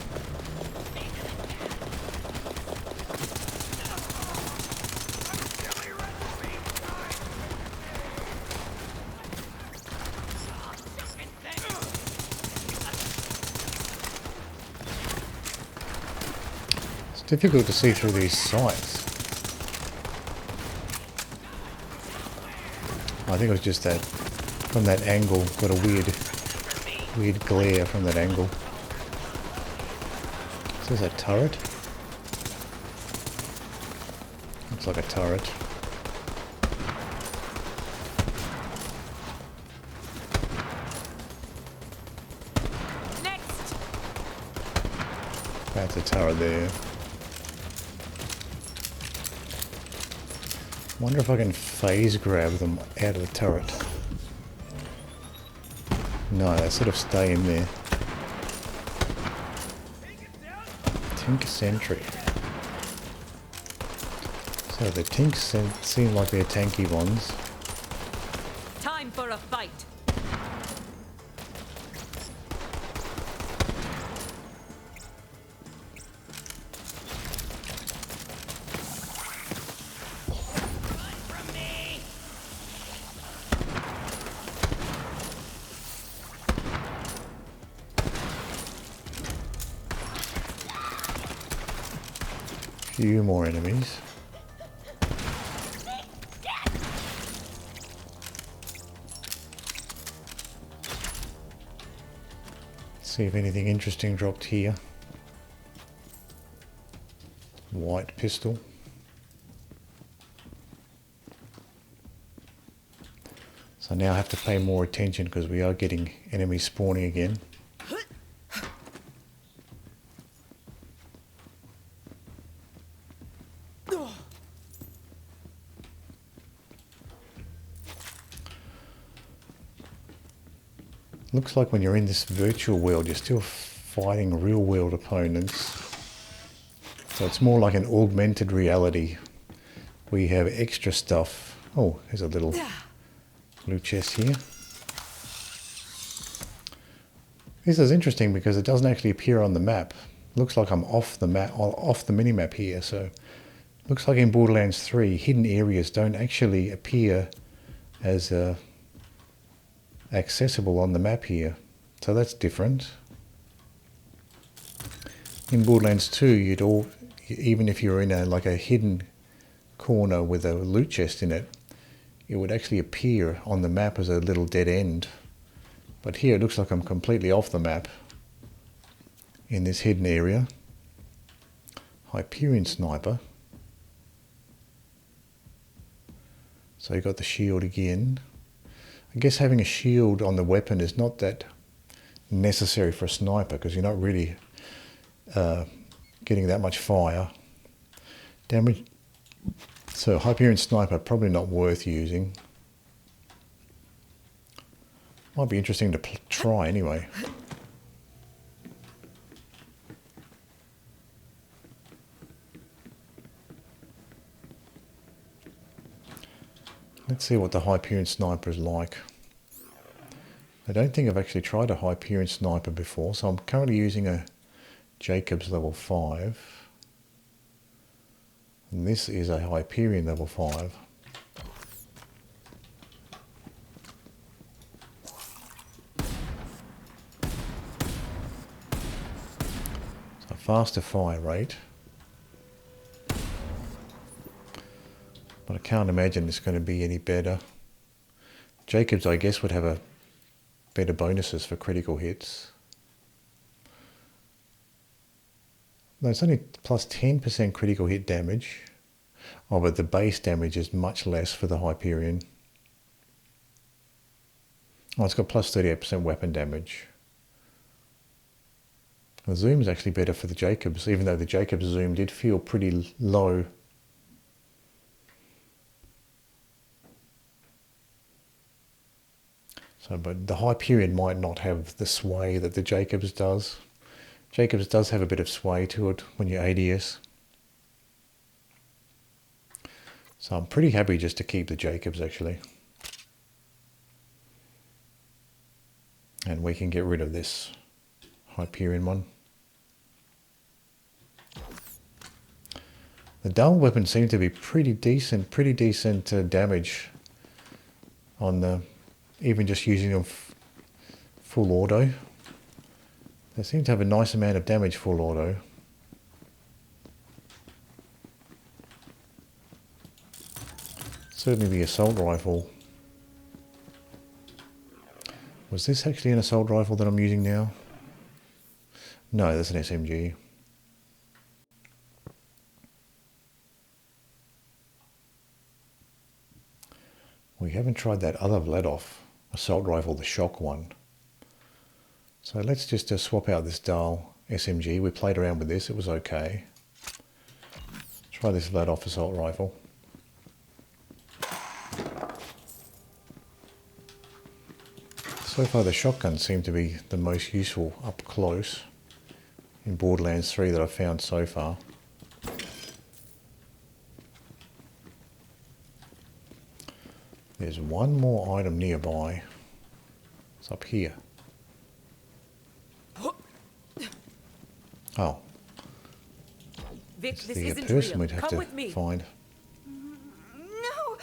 It's difficult to see through these sights. I think it was just that from that angle, got a weird glare from that angle. Is this a turret? Looks like a turret. Next. That's a turret there. Wonder if I can phase grab them out of the turret. No, they sort of stay in there. Tink Sentry. So the Tinks seem like they're tanky ones. Time for a fight. Few more enemies. See if anything interesting dropped here. White pistol. So now I have to pay more attention because we are getting enemies spawning again. Looks like when you're in this virtual world, you're still fighting real world opponents. So it's more like an augmented reality. We have extra stuff. Oh, there's a little loot chest here. This is interesting because it doesn't actually appear on the map. Looks like I'm off the map, off the mini-map here. So looks like in Borderlands 3, hidden areas don't actually appear as accessible on the map here, so that's different. In Borderlands 2, even if you're in like a hidden corner with a loot chest in it, it would actually appear on the map as a little dead end. But here it looks like I'm completely off the map in this hidden area. Hyperion Sniper. So you got the shield again. I guess having a shield on the weapon is not that necessary for a sniper because you're not really getting that much fire. Damage. So Hyperion Sniper, probably not worth using. Might be interesting to try anyway. Let's see what the Hyperion Sniper is like. I don't think I've actually tried a Hyperion Sniper before, so I'm currently using a Jacob's level 5. And this is a Hyperion level 5. So faster fire rate. But I can't imagine it's going to be any better. Jacob's, I guess, would have a better bonuses for critical hits. No, it's only plus 10% critical hit damage. Oh, but the base damage is much less for the Hyperion. Oh, it's got plus 38% weapon damage. The zoom is actually better for the Jacobs, even though the Jacobs zoom did feel pretty low. So, but the Hyperion might not have the sway that the Jacobs does. Jacobs does have a bit of sway to it when you ADS. So I'm pretty happy just to keep the Jacobs actually. And we can get rid of this Hyperion one. The dual weapon seemed to be pretty decent damage on the, even just using them full auto. They seem to have a nice amount of damage full auto. Certainly the assault rifle. Was this actually an assault rifle that I'm using now? No, that's an SMG. We haven't tried that other Vladov assault rifle, the shock one. So let's just swap out this dual SMG. We played around with this, it was okay. Try this Vladov assault rifle. So far the shotgun seemed to be the most useful up close in Borderlands 3 that I've found so far. There's one more item nearby. It's up here. Oh. Vic, It's this the isn't person real. we'd have Come to with me. find. No!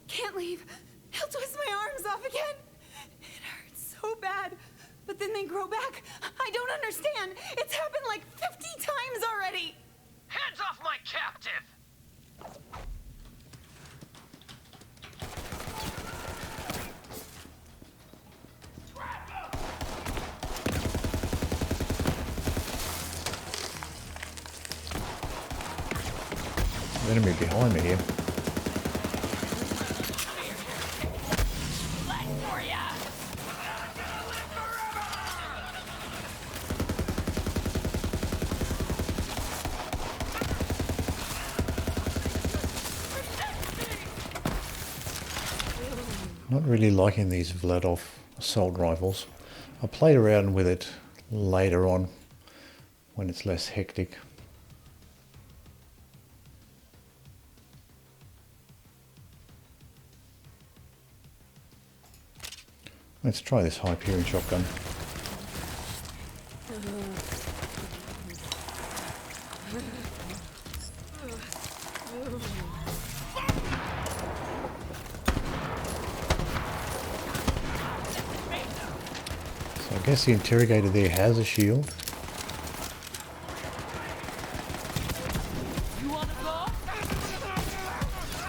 Can't leave. He'll twist my arms off again. It hurts so bad. But then they grow back. I don't understand. It's happened like 50 times already. Hands off my captive! Enemy behind me here. Not really liking these Vladov assault rifles. I played around with it later on when it's less hectic. Let's try this Hyperion shotgun. So I guess the interrogator there has a shield. You want to go?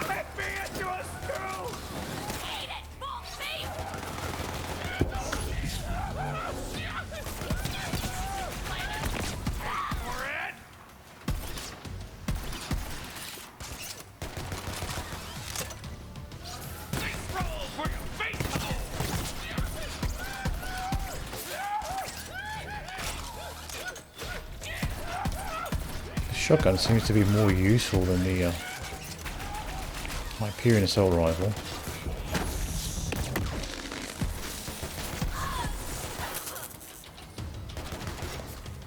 Let me into a stew! Eat it, full thief! Roll for your face! The shotgun seems to be more useful than the Hyperion assault rifle.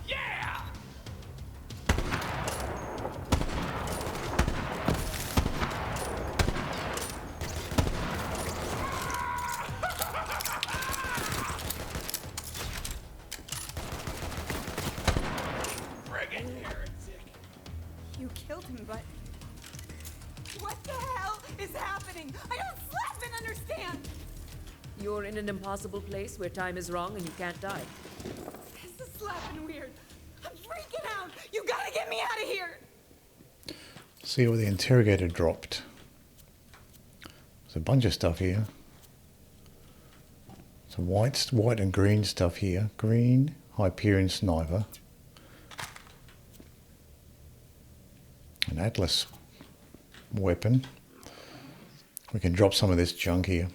Yeah! What the hell is happening? I don't flippin' understand! You're in an impossible place where time is wrong and you can't die. This is slapping weird. I'm freaking out! You gotta get me out of here! See where the interrogator dropped. There's a bunch of stuff here. Some white and green stuff here. Green, Hyperion Sniper. An Atlas weapon. We can drop some of this junk here.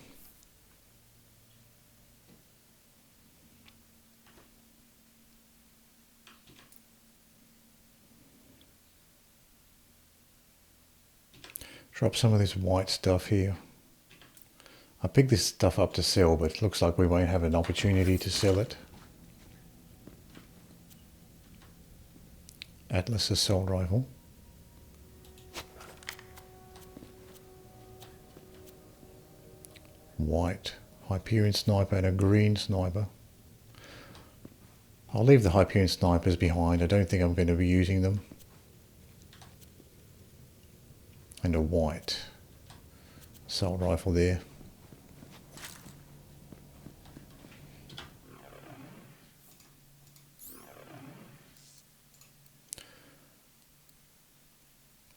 Drop some of this white stuff here. I picked this stuff up to sell, but it looks like we won't have an opportunity to sell it. Atlas assault rifle. White Hyperion sniper and a green sniper. I'll leave the Hyperion snipers behind. I don't think I'm going to be using them. And a white assault rifle there.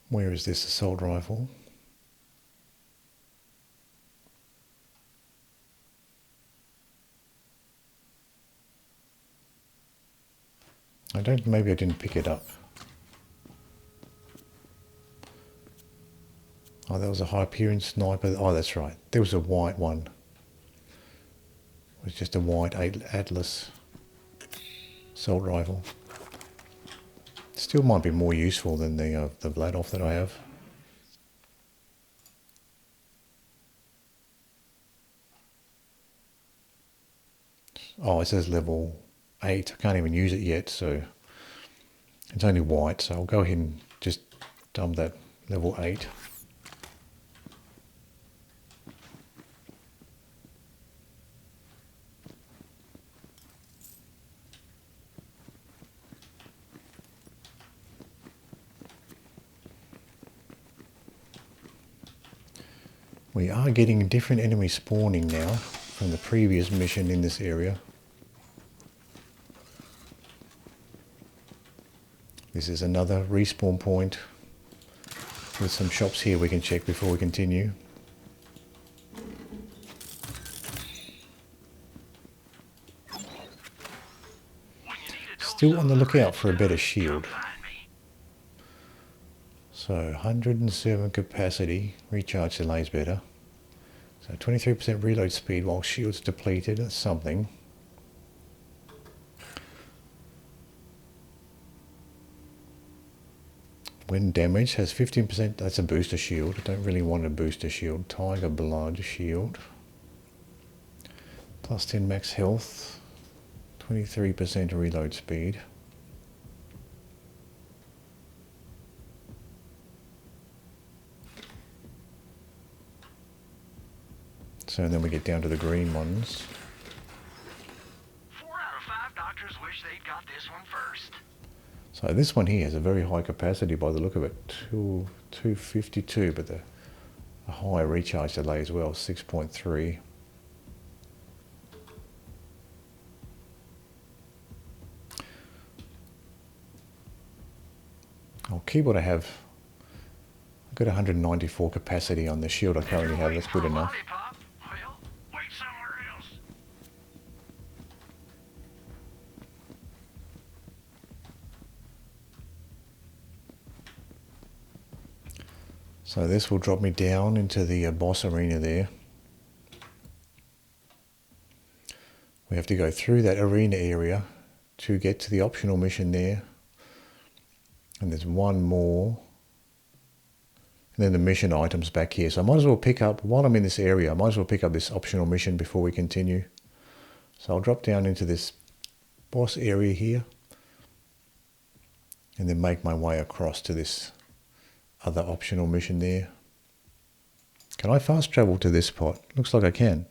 Where is this assault rifle? Maybe I didn't pick it up. Oh, that was a Hyperion sniper. Oh, that's right. There was a white one. It was just a white Atlas assault rifle. Still might be more useful than the Vladoff that I have. Oh, it says level 8. I can't even use it yet, so it's only white. So I'll go ahead and just dump that level 8. We are getting different enemies spawning now from the previous mission in this area. This is another respawn point with some shops here we can check before we continue. Still on the lookout for a better shield. So 107 capacity, recharge delays better. So 23% reload speed while shield's depleted, that's something. When damaged has 15%, that's a booster shield. I don't really want a booster shield. Tiger Blood shield. Plus 10 max health, 23% reload speed. So then we get down to the green ones. 4 out of 5 doctors wish they'd got this one first. So this one here has a very high capacity by the look of it, 252, but a high recharge delay as well, 6.3. I'll keep what I have. I've got 194 capacity on the shield I currently have, that's good enough. Well, wait somewhere else. So this will drop me down into the boss arena there. We have to go through that arena area to get to the optional mission there. And there's one more. And then the mission items back here. So I might as well pick up, while I'm in this area, I might as well pick up this optional mission before we continue. So I'll drop down into this boss area here. And then make my way across to this other optional mission there. Can I fast travel to this spot? Looks like I can.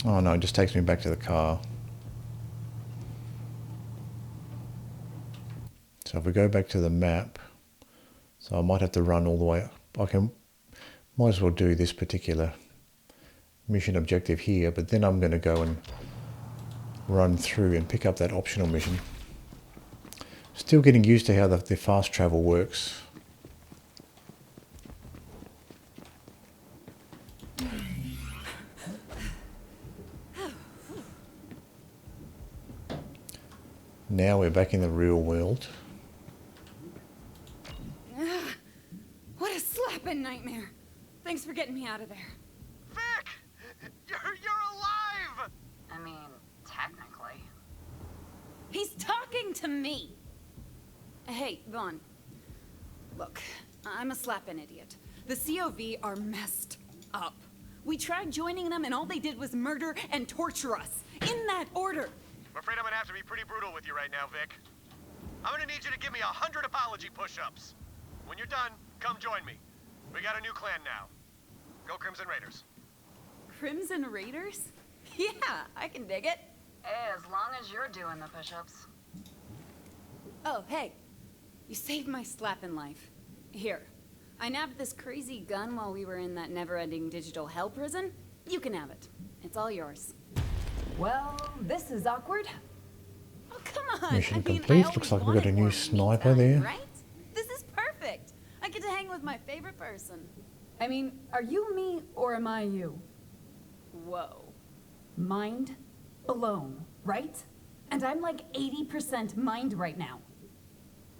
Oh no, it just takes me back to the car. So if we go back to the map, so I might have to run all the way. Might as well do this particular mission objective here, but then I'm going to go and run through and pick up that optional mission. Still getting used to how the fast travel works. Now we're back in the real world. What a slapping nightmare. Thanks for getting me out of there. Vic! You're alive! I mean, technically. He's talking to me. Hey, Vaughn. Look, I'm a slapping idiot. The COV are messed up. We tried joining them and all they did was murder and torture us. In that order. I'm afraid I'm gonna have to be pretty brutal with you right now, Vic. I'm gonna need you to give me 100 apology push-ups. When you're done, come join me. We got a new clan now. Go Crimson Raiders. Crimson Raiders? Yeah, I can dig it. Hey, as long as you're doing the push-ups. Oh, hey. You saved my slapping life. Here. I nabbed this crazy gun while we were in that never-ending digital hell prison. You can have it. It's all yours. Well, this is awkward. Oh, come on. Mission I mean, complete. I Looks always like we've got a wanted new more sniper me time, there. Right? This is perfect. I get to hang with my favorite person. I mean, are you me or am I you? Whoa. Mind blown, right? And I'm like 80% mind right now.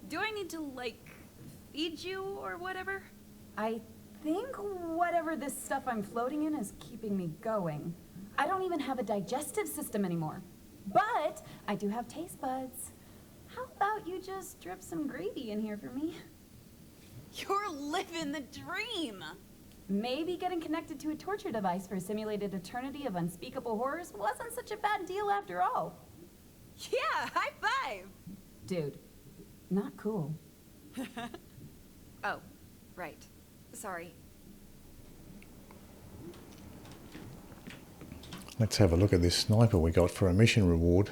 Do I need to, like, feed you or whatever? I think whatever this stuff I'm floating in is keeping me going. I don't even have a digestive system anymore. But I do have taste buds. How about you just drip some gravy in here for me? You're living the dream. Maybe getting connected to a torture device for a simulated eternity of unspeakable horrors wasn't such a bad deal after all. Yeah, high five. Dude, not cool. Oh, right. Sorry. Let's have a look at this sniper we got for a mission reward.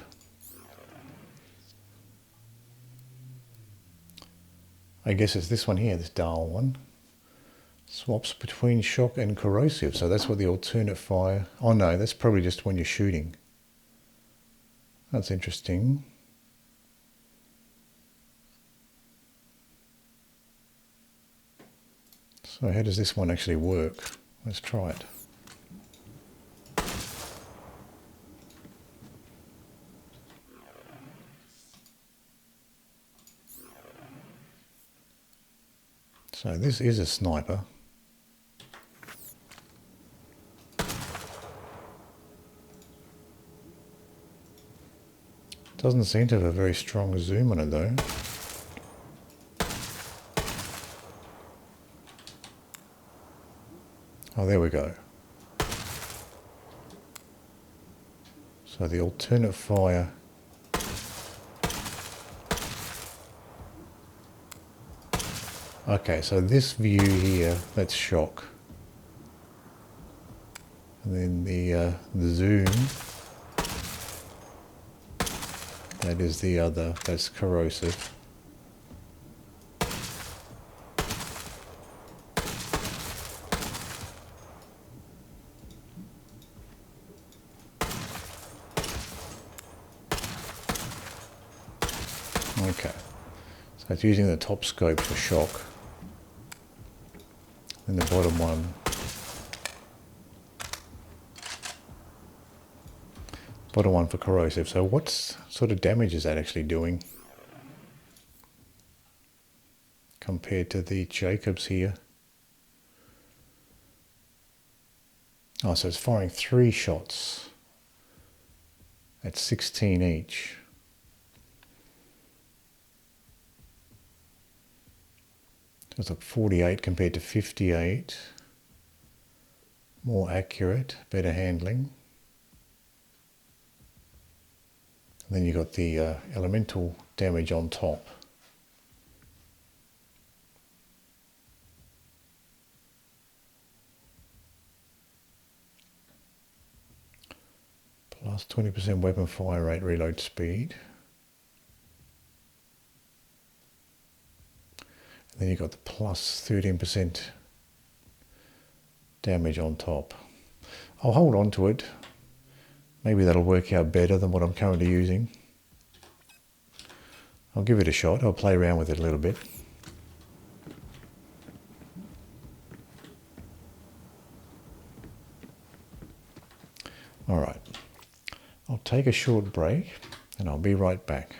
I guess it's this one here, this dial one. Swaps between shock and corrosive, so that's what the alternate fire... Oh no, that's probably just when you're shooting. That's interesting. So how does this one actually work? Let's try it. So this is a sniper. Doesn't seem to have a very strong zoom on it though. Oh, there we go. So the alternate fire. Okay, so this view here, that's shock. And then the zoom, that is the other, that's corrosive. Okay, so it's using the top scope for shock. And the bottom one. Bottom one for corrosive. So what sort of damage is that actually doing? Compared to the Jacobs here. Oh, so it's firing 3 shots at 16 each. It's like 48 compared to 58. More accurate, better handling. And then you got the elemental damage on top. Plus 20% weapon fire rate, reload speed. Then you've got the plus 13% damage on top. I'll hold on to it. Maybe that'll work out better than what I'm currently using. I'll give it a shot. I'll play around with it a little bit. All right. I'll take a short break and I'll be right back.